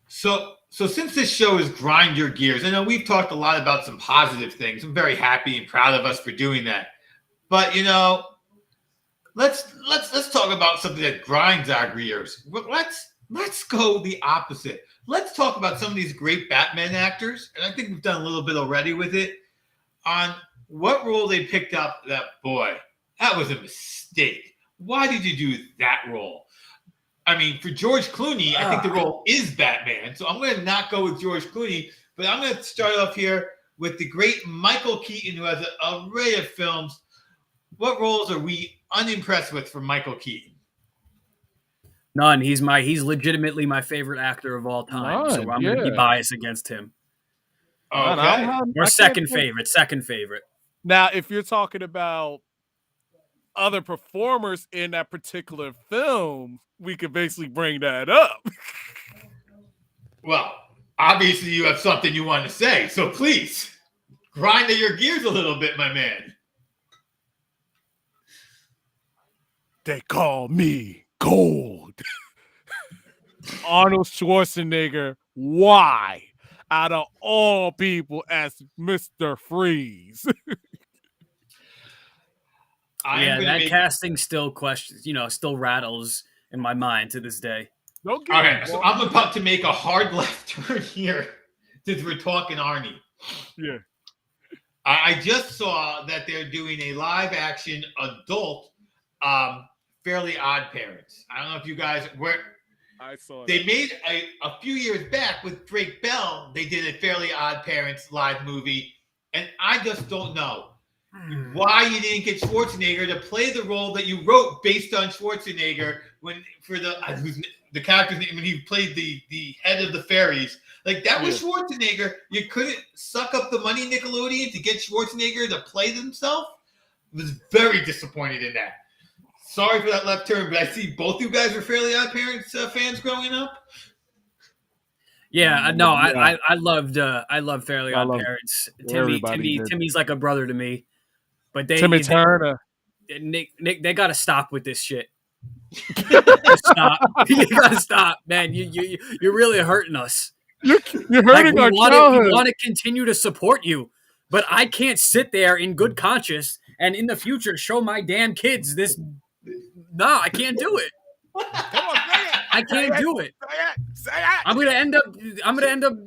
So since this show is Grind Your Gears, I know we've talked a lot about some positive things. I'm very happy and proud of us for doing that. But let's talk about something that grinds our gears. Let's go the opposite. Let's talk about some of these great Batman actors, and I think we've done a little bit already with it, on what role they picked up. That was a mistake. Why did you do that role? I mean, for George Clooney, I think the role is Batman. So I'm going to not go with George Clooney, but I'm going to start off here with the great Michael Keaton, who has an array of films. What roles are we unimpressed with from Michael Keaton? None. He's legitimately my favorite actor of all time. So I'm going to be biased against him. Okay. Or second favorite. Now, if you're talking about other performers in that particular film, we could basically bring that up. Well, obviously you have something you want to say, so please grind your gears a little bit, my man. They call me Gold. Arnold Schwarzenegger, why? Out of all people, as Mr. Freeze. Casting still still rattles in my mind to this day. Okay, so I'm about to make a hard left turn here since we're talking Arnie. Yeah. I just saw that they're doing a live action adult Fairly Odd Parents. I don't know if you guys I saw they made a few years back with Drake Bell, they did a Fairly Odd Parents live movie, and I just don't know why you didn't get Schwarzenegger to play the role that you wrote based on Schwarzenegger for the character's name when he played the head of the fairies. Like, that was Schwarzenegger. You couldn't suck up the money, Nickelodeon, to get Schwarzenegger to play himself. I was very disappointed in that. Sorry for that left turn, but I see both you guys were Fairly Odd Parents fans growing up. Yeah, no, I loved Fairly Odd Parents. Timmy's like a brother to me. But Timmy Turner. Nick, they got to stop with this shit. Stop. You got to stop, man. You're really hurting us. You're hurting our childhood. We want to continue to support you, but I can't sit there in good conscience and in the future show my damn kids this. No, I can't do it. Come on, say it. I can't do it. Say it. I'm gonna end up.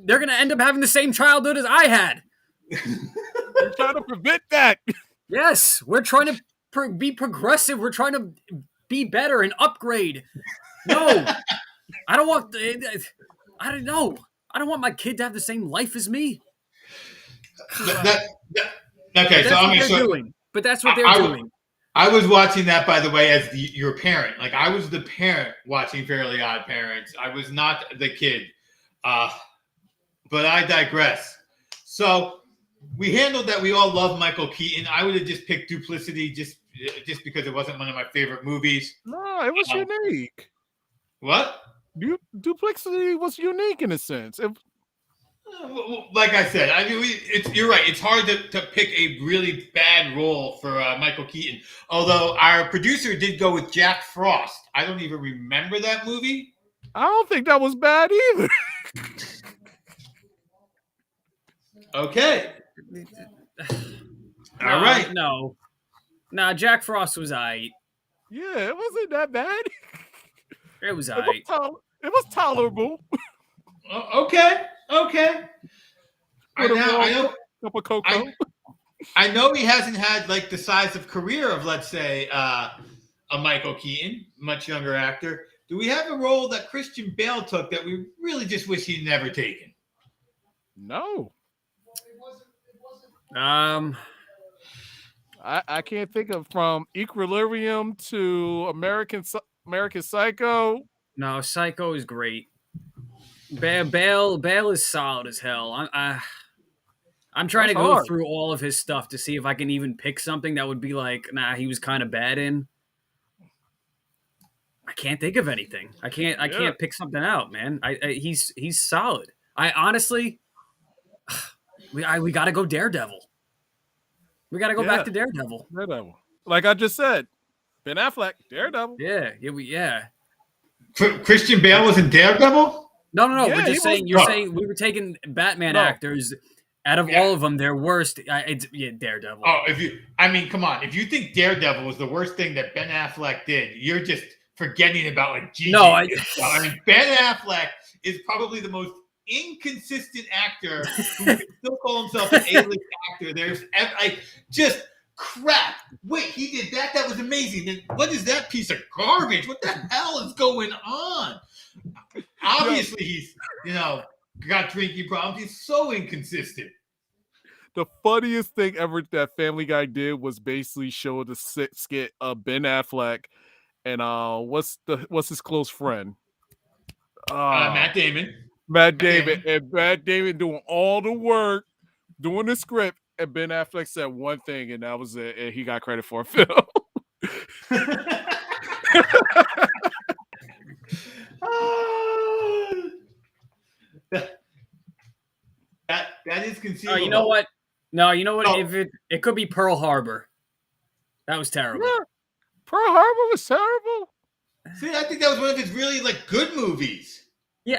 They're gonna end up having the same childhood as I had. You're trying to prevent that. Yes, we're trying to be progressive. We're trying to be better and upgrade. No, I don't want. I don't know. I don't want my kid to have the same life as me. Okay, so That's I what mean, they're so doing. But that's what they're doing. I was watching that, by the way, as your parent. Like, I was the parent watching Fairly Odd Parents. I was not the kid. But I digress. So we handled that. We all love Michael Keaton. I would have just picked Duplicity just because it wasn't one of my favorite movies. No, it was unique. What? Duplicity was unique in a sense. Like I said, I mean, you're right. It's hard to pick a really bad role for Michael Keaton. Although our producer did go with Jack Frost. I don't even remember that movie. I don't think that was bad either. Okay. All right. No, Jack Frost was aight. Yeah, it wasn't that bad. It was aight. It was tolerable. Okay. I know. Cup of cocoa. I know he hasn't had like the size of career of, let's say, a Michael Keaton, much younger actor. Do we have a role that Christian Bale took that we really just wish he'd never taken? No. I can't think of, from Equilibrium to American Psycho. No, Psycho is great. Bale is solid as hell. I'm trying to go through all of his stuff to see if I can even pick something that would be like, nah, he was kind of bad in. I can't think of anything. I can't pick something out, man. He's solid. I honestly, we got to go Daredevil. We got to go back to Daredevil. Like I just said, Ben Affleck, Daredevil. Yeah. Christian Bale was in Daredevil? No. We're just saying. You're saying we were taking Batman actors. Out of all of them, their worst. It's Daredevil. Oh, come on. If you think Daredevil was the worst thing that Ben Affleck did, you're just forgetting about like Jesus. No, Ben Affleck is probably the most inconsistent actor who can still call himself an A-list actor. There's just crap. Wait, he did that? That was amazing. And what is that piece of garbage? What the hell is going on? Obviously, he's got drinking problems. He's so inconsistent. The funniest thing ever that Family Guy did was basically show the skit of Ben Affleck and what's his close friend? Matt Damon. And Matt Damon doing all the work, doing the script, and Ben Affleck said one thing, and that was it, and he got credit for it, Phil. That is conceivable. You know what? No, you know what? No. If it could be Pearl Harbor. That was terrible. Yeah. Pearl Harbor was terrible. See, I think that was one of his really good movies. Yeah,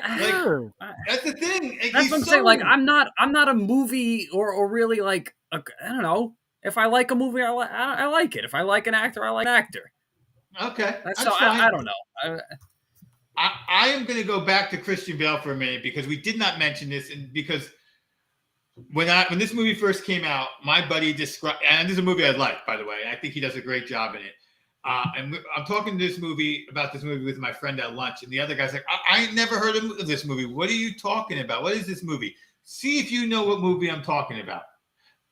that's the thing. That's what I'm saying. Like, I'm not a movie or really I don't know. If I like a movie, I like it. If I like an actor, I like an actor. Okay, that's so I don't know. I am going to go back to Christian Bale for a minute because we did not mention this, and because when this movie first came out, my buddy described, and this is a movie I like, by the way. I think he does a great job in it. And I'm talking about this movie with my friend at lunch, and the other guy's like, I never heard of this movie. What are you talking about? What is this movie? See if you know what movie I'm talking about.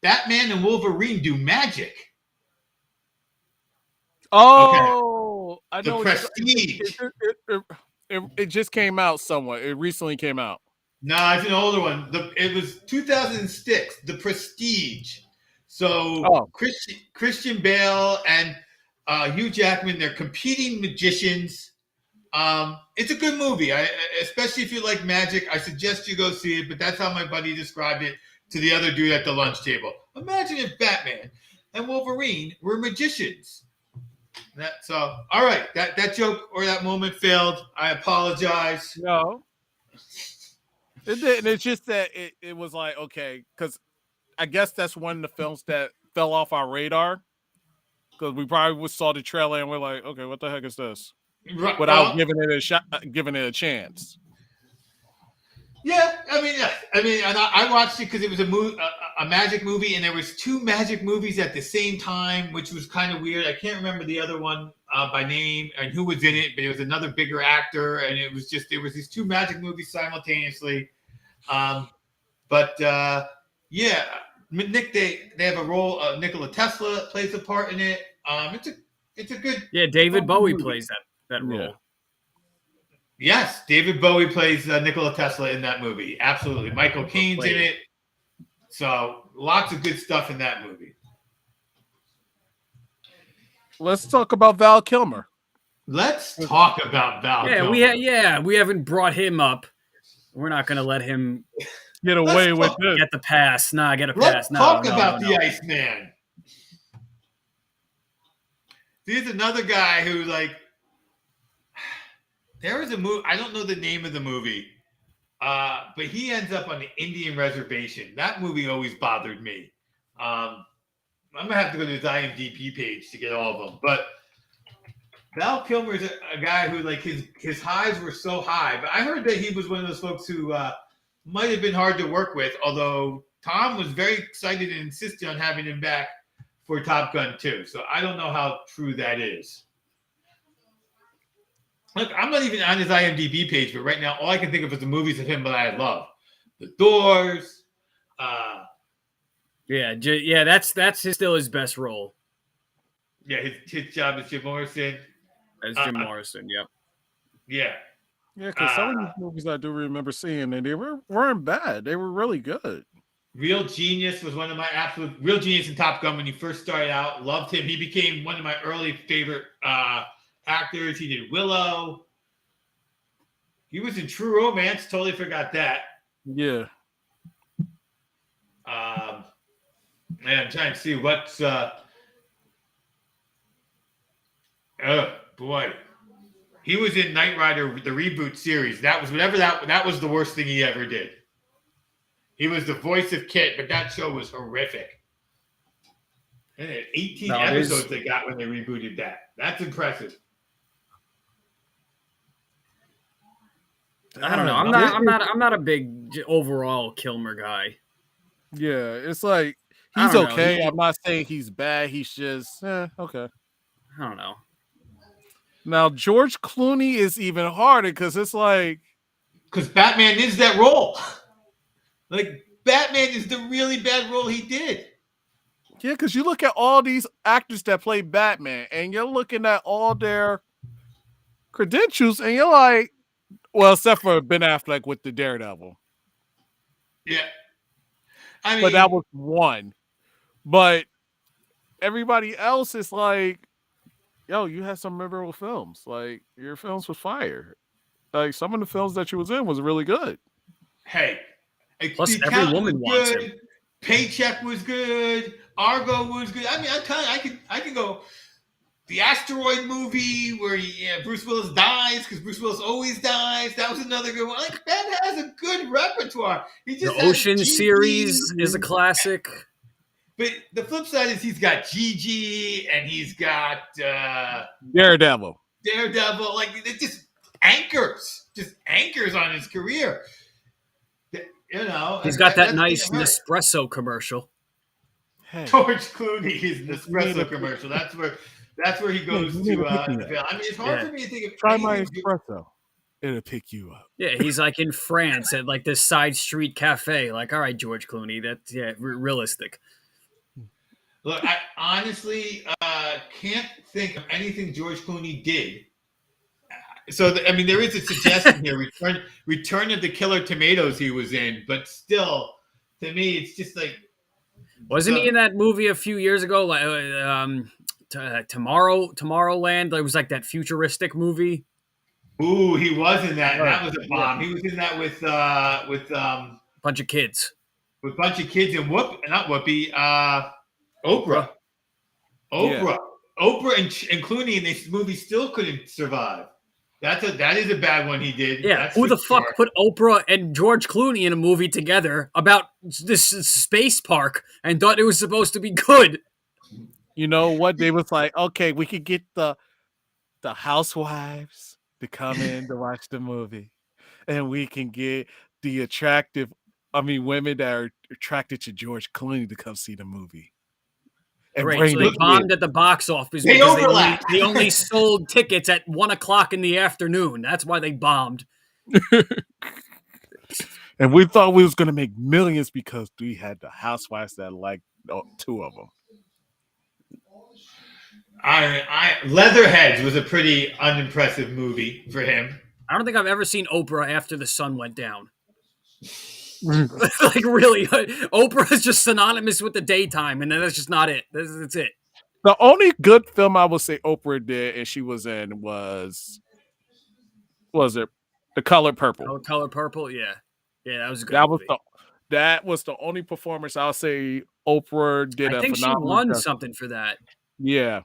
Batman and Wolverine do magic. Oh, okay. I know. The Prestige. It just came out somewhat. It recently came out. No, it's an older one. It was 2006, The Prestige. So Christian Bale and Hugh Jackman, they're competing magicians. It's a good movie. Especially if you like magic, I suggest you go see it, but that's how my buddy described it to the other dude at the lunch table. Imagine if Batman and Wolverine were magicians. All right, that joke or that moment failed. I apologize. No. It didn't. It's just that it was like, okay, because I guess that's one of the films that fell off our radar. Because we probably saw the trailer and we're like, okay, what the heck is this? Right, without giving it a shot, giving it a chance. Yeah, I mean, and I watched it because it was a magic movie, and there was two magic movies at the same time, which was kind of weird. I can't remember the other one. by name and who was in it, but it was another bigger actor, and it was these two magic movies simultaneously. But Nick, they have a role. Nikola Tesla plays a part in it. It's a good. Yeah, David Bowie movie. plays that role. Yes, David Bowie plays Nikola Tesla in that movie. Absolutely, Michael Caine's in it. So lots of good stuff in that movie. Let's talk about Val Kilmer. Let's talk about Val Kilmer. We haven't brought him up. We're not going to let him get away with this. Get the pass. Get a pass. Let's talk about the Iceman. He's another guy who, like, there was a movie. I don't know the name of the movie, but he ends up on the Indian reservation. That movie always bothered me. I'm gonna have to go to his IMDb page to get all of them. But Val Kilmer is a guy who, like, his highs were so high. But I heard that he was one of those folks who might have been hard to work with. Although Tom was very excited and insisted on having him back for Top Gun 2. So I don't know how true that is. Look, I'm not even on his IMDb page, but right now all I can think of is the movies of him that I love. The Doors. That's still his best role. Yeah, his job is Jim Morrison. As Jim Morrison, yep. Yeah. Yeah, because some of these movies I do remember seeing, and they weren't bad. They were really good. Real Genius was one of my absolute Real Genius in Top Gun when he first started out. Loved him. He became one of my early favorite actors. He did Willow. He was in True Romance. Totally forgot that. Yeah. And I'm trying to see what's. Oh boy, he was in Knight Rider, the reboot series. That was that was the worst thing he ever did. He was the voice of Kit, but that show was horrific. And 18 episodes they got when they rebooted that. That's impressive. I don't know. I'm not a big overall Kilmer guy. Yeah, it's like he's okay. I'm not saying he's bad. He's just okay. I don't know. Now George Clooney is even harder because it's like Batman is that role. Like, Batman is the really bad role he did. Yeah, because you look at all these actors that play Batman, and you're looking at all their credentials, and you're like, well, except for Ben Affleck with the Daredevil. Yeah. I mean, but that was one. But everybody else is like, yo, you had some memorable films. Like, your films was fire. Like, some of the films that you was in was really good. Hey. Plus, every woman wants him. Paycheck was good. Argo was good. I mean, I can go. The asteroid movie where Bruce Willis dies because Bruce Willis always dies. That was another good one. Like, that has a good repertoire. The Ocean series is a classic. But the flip side is he's got Gigi and he's got Daredevil. Like, it just anchors on his career. You know, he's got that nice Nespresso commercial. Hey. George Clooney is an Nespresso commercial. That's where he goes to. I mean, it's hard for me to think of. Try my espresso. It'll pick you up. Yeah, he's like in France at like this side street cafe. Like, all right, George Clooney, that's realistic. Look, I honestly can't think of anything George Clooney did. So, there is a suggestion here. Return of the Killer Tomatoes he was in, but still, to me, it's just like. Wasn't he in that movie a few years ago? Like, Tomorrowland? It was like that futuristic movie. Ooh, he was in that. That was a bomb. He was in that with bunch of kids. With bunch of kids and Oprah. Oprah and Clooney in this movie still couldn't survive. That is a bad one he did. Yeah, that's who the fuck put Oprah and George Clooney in a movie together about this space park and thought it was supposed to be good? You know what? They was like, okay, we could get the housewives to come in to watch the movie, and we can get the women that are attracted to George Clooney to come see the movie. And Great. bring So the they kids. bombed at the box office They because overlap. they only sold tickets at 1:00 in the afternoon. That's why they bombed. And we thought we was gonna make millions because we had the housewives that liked 2 of them. Leatherheads was a pretty unimpressive movie for him. I don't think I've ever seen Oprah after the sun went down. Like really, Oprah is just synonymous with the daytime, and that's just not it. That's it. The only good film I would say Oprah did and she was in was it The Color Purple? Color Purple, yeah, that was a good movie. That was the only performance I'll say Oprah did I a think she phenomenal won job. something for that. Yeah.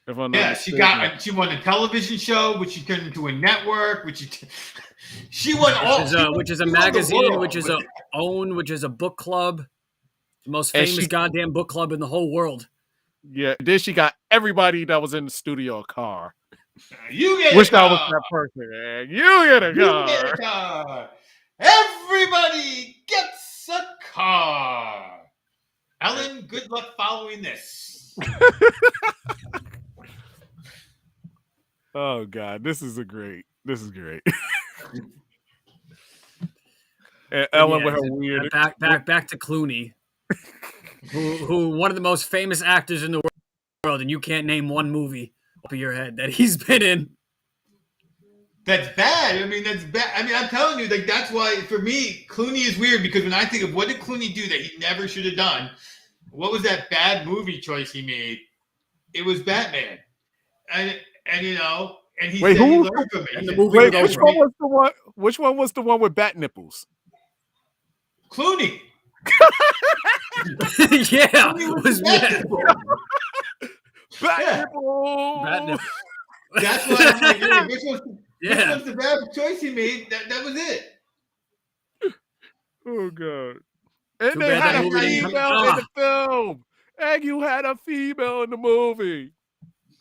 If I'm not Yeah, mistaken. she won a television show, which she turned into a network, she won all, which is a she won the magazine, world which is with a OWN, which is a book club, the most And famous goddamn book club in the whole world. Yeah, then she got everybody that was in the studio a car. You get Wish a car. I was that person, man. You get a car. You get a car. Everybody gets a car. Ellen, good luck following this. Oh God, this is great. And Ellen with her weird. Back to Clooney, who one of the most famous actors in the world, and you can't name one movie off of your head that he's been in. That's bad. I mean, that's bad. I mean, I'm telling you, like that's why for me, Clooney is weird because when I think of what did Clooney do that he never should have done, what was that bad movie choice he made? It was Batman, and he said he learned from it. Which one was the one with bat nipples? Clooney. Yeah, Clooney was bat nipple. Bat nipple. That's why I'm like, which one's the bad choice he made? That was it. Oh God. And Too they bad had that a movie didn't female in the film. And you had a female in the movie.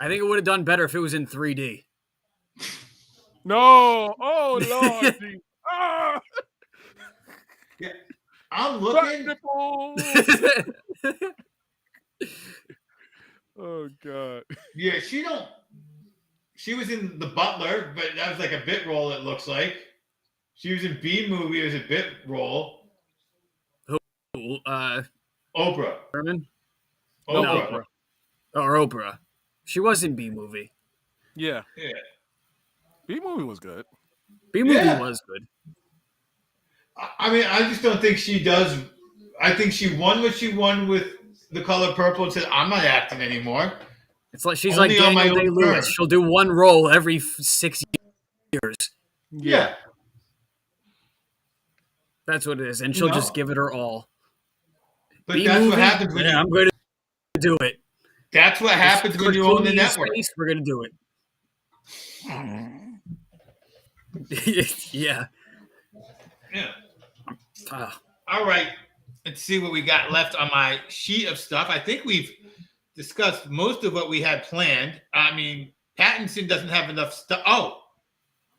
I think it would have done better if it was in 3D. No. Oh Lord. Ah. Yeah. I'm looking. Oh God. Yeah, she was in The Butler, but that was like a bit role, it looks like. She was in B Movie as a bit role. Who? Oprah. Herman? Oprah. No, Oprah. Or Oprah. She was in B Movie. Yeah. Yeah. B Movie was good. B Movie was good. I mean, I just don't think she does. I think she won what she won with The Color Purple and said, I'm not acting anymore. It's like she's Only like on my Daniel own Day-Lewis. terms. She'll do one role every 6 years. Yeah. That's what it is. And she'll just give it her all. But B that's movie, what happens when I'm going to do it. That's what happens when you own the network. Space, we're going to do it. Yeah. All right. Let's see what we got left on my sheet of stuff. I think we've discussed most of what we had planned. I mean, Pattinson doesn't have enough stuff. Oh,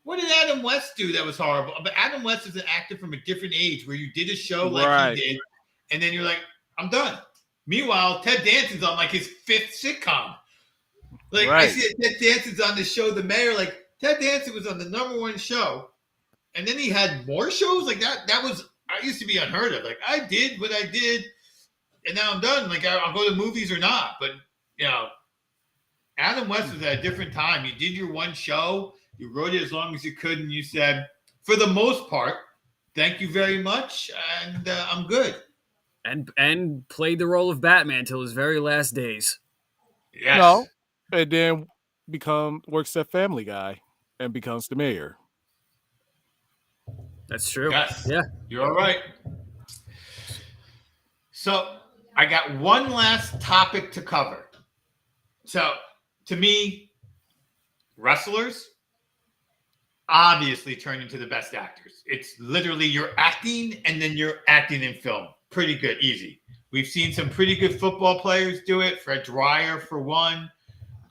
what did Adam West do that was horrible? But Adam West is an actor from a different age where you did a show like he did, and then you're like, I'm done. Meanwhile, Ted Danson's on like his 5th sitcom. Like I see Ted Danson's on the show The Mayor. Like Ted Danson was on the #1 show, and then he had more shows like that. That was I used to be unheard of. Like I did what I did, and now I'm done. Like I'll go to movies or not. But Adam West was at a different time. You did your one show. You wrote it as long as you could, and you said, for the most part, thank you very much, and I'm good. And played the role of Batman till his very last days. Yes. No, and then works at Family Guy and becomes the mayor. That's true. Yes. Yeah. You're all right. So I got one last topic to cover. So to me, wrestlers obviously turn into the best actors. It's literally you're acting and then you're acting in film. Pretty good, easy. We've seen some pretty good football players do it. Fred Dryer, for one.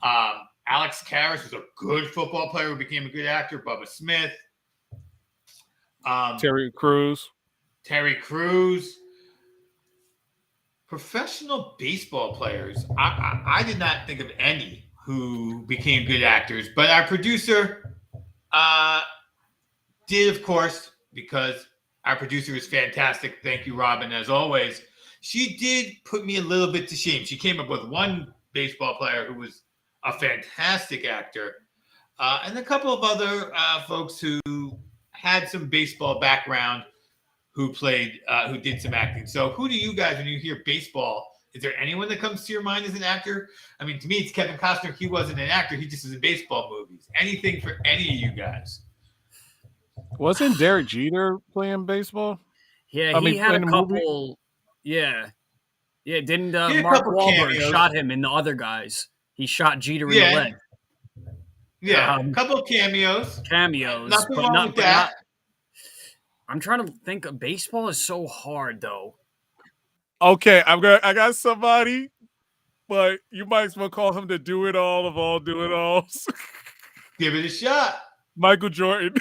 Alex Karras was a good football player who became a good actor. Bubba Smith. Terry Crews. Professional baseball players. I did not think of any who became good actors, but our producer did, of course, because our producer is fantastic. Thank you, Robin, as always. She did put me a little bit to shame. She came up with one baseball player who was a fantastic actor, and a couple of other folks who had some baseball background who did some acting. So who do you guys, when you hear baseball, is there anyone that comes to your mind as an actor? I mean, to me, it's Kevin Costner. He wasn't an actor. He just was in baseball movies. Anything for any of you guys? Wasn't Derek Jeter playing baseball? Yeah, he had a in the movie? couple. Yeah, Didn't He had a Mark couple Wahlberg cameos. shot him in the other guys? He shot Jeter in the Yeah. leg. Yeah, a couple of cameos. Nothing but wrong not. with But that. not. I'm trying to think. Baseball is so hard, though. Okay, I got somebody, but you might as well call him the do it all of all do it alls. Give it a shot. Michael Jordan.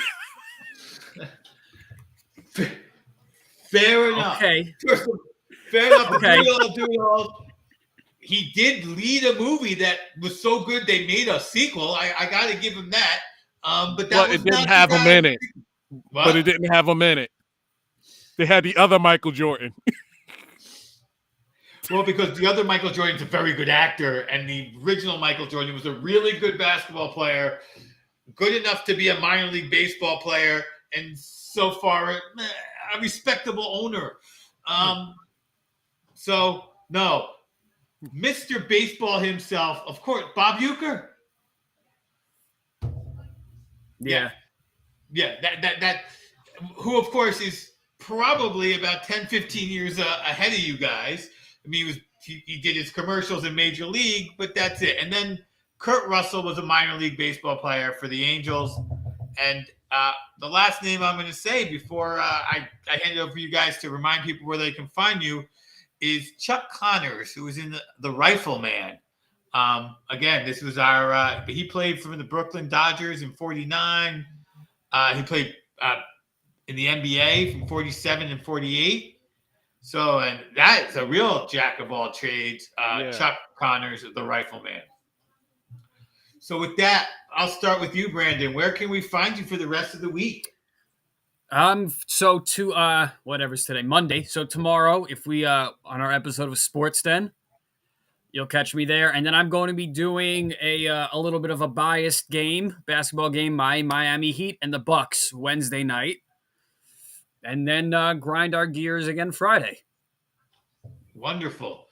Fair enough. Okay. Fair enough. Okay. Do it all. He did lead a movie that was so good they made a sequel. I got to give him that. But that was it didn't not have the him guy- in it. What? But it didn't have him in it. They had the other Michael Jordan. Well, because the other Michael Jordan's a very good actor, and the original Michael Jordan was a really good basketball player, good enough to be a minor league baseball player, and so far a respectable owner. So no, Mr. Baseball himself, of course, Bob Uecker. Yeah. That who of course is probably about 10, 15 years ahead of you guys. I mean, he did his commercials in Major League, but that's it. And then Kurt Russell was a minor league baseball player for the Angels. And the last name I'm going to say before I hand it over for you guys to remind people where they can find you is Chuck Connors, who was in the Rifleman. Again, this was he played for the Brooklyn Dodgers in 49. He played in the NBA from 47 and 48. So, and that's a real jack of all trades, Chuck Connors, the Rifleman. So with that, I'll start with you, Brandon. Where can we find you for the rest of the week? So to whatever's today, Monday. So tomorrow, if we on our episode of Sports Den, you'll catch me there. And then I'm going to be doing a little bit of a biased basketball game, my Miami Heat and the Bucks Wednesday night. And then grind our gears again Friday. Wonderful.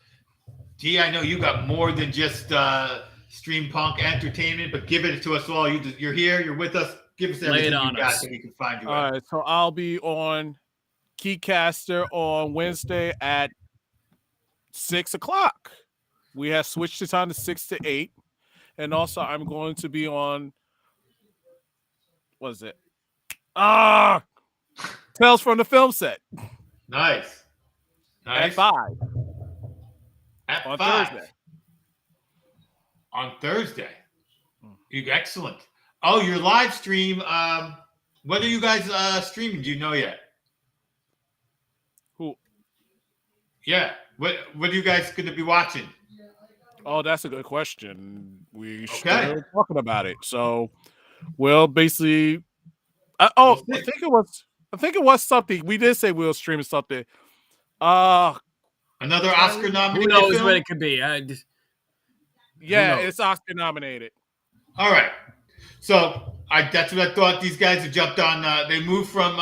Gee, I know you got more than just Stream Punk Entertainment, but give it to us all. You're here. You're with us. Give us everything you got so we can find you. All right, so I'll be on Keycaster on Wednesday at 6:00. We have switched the time to 6 to 8. And also I'm going to be on, what is it? Tales from the Film Set. Nice. At 5. On 5. Thursday. On Thursday. Excellent. Oh, your live stream. What are you guys streaming? Do you know yet? Who? Yeah. What are you guys going to be watching? Oh, that's a good question. We still talking about it. So, we'll basically. I think it was something. We did say we'll stream something. Another Oscar nominated. Who knows film? what it could be? It's Oscar nominated. All right. So that's what I thought. These guys have jumped on. They moved from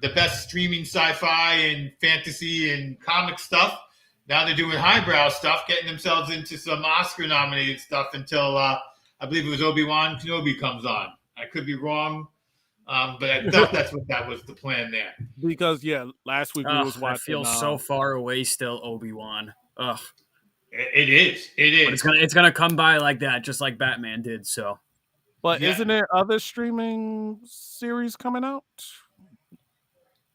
the best streaming sci-fi and fantasy and comic stuff. Now they're doing highbrow stuff, getting themselves into some Oscar-nominated stuff until I believe it was Obi-Wan Kenobi comes on. I could be wrong, but I thought that was the plan there. Because last week we was watching. I feel so far away still, Obi-Wan. Ugh. It is. But it's gonna come by like that, just like Batman did. So. But isn't there other streaming series coming out?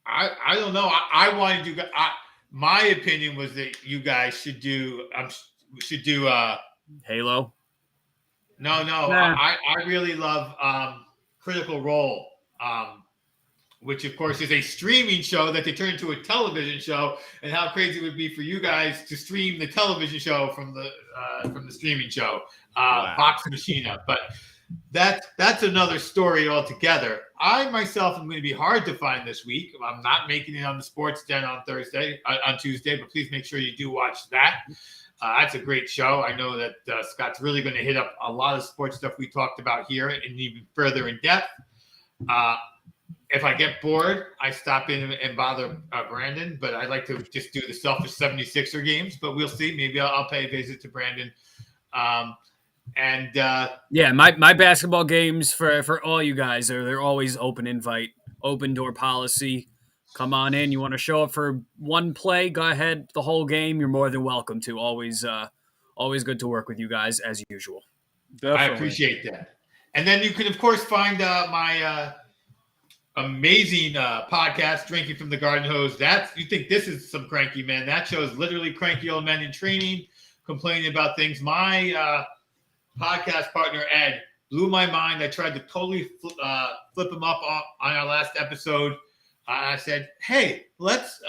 I don't know. I wanted you guys. My opinion was that you guys should do Halo. No. Nah. I really love Critical Role. which of course is a streaming show that they turned into a television show, and how crazy it would be for you guys to stream the television show from the streaming show, Vox Machina. But that's another story altogether. I myself am going to be hard to find this week. I'm not making it on the Sports Den on Tuesday, but please make sure you do watch that. That's a great show. I know that Scott's really going to hit up a lot of sports stuff we talked about here and even further in depth. If I get bored, I stop in and bother Brandon, but I like to just do the selfish 76er games, but we'll see. Maybe I'll pay a visit to Brandon. My basketball games for all you guys they're always open invite, open door policy. Come on in. You want to show up for one play? Go ahead. The whole game, you're more than welcome to. Always good to work with you guys as usual. Definitely. I appreciate that. And then you can, of course, find my amazing podcast, Drinking from the Garden Hose. You think this is some cranky men. That show is literally cranky old men in training, complaining about things. My podcast partner, Ed, blew my mind. I tried to totally flip him up on our last episode. I said, hey, let's,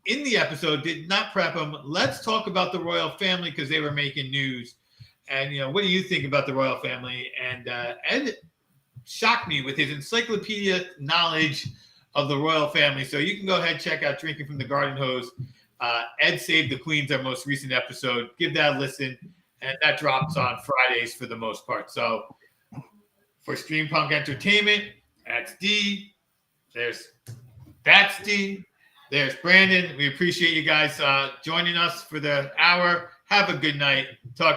in the episode, did not prep him. Let's talk about the royal family because they were making news. And, what do you think about the royal family? And Ed shocked me with his encyclopedia knowledge of the royal family. So you can go ahead and check out Drinking from the Garden Hose. Ed Saved the Queens, our most recent episode. Give that a listen. And that drops on Fridays for the most part. So for Stream Punk Entertainment, that's D. That's D. There's Brandon. We appreciate you guys joining us for the hour. Have a good night. Talk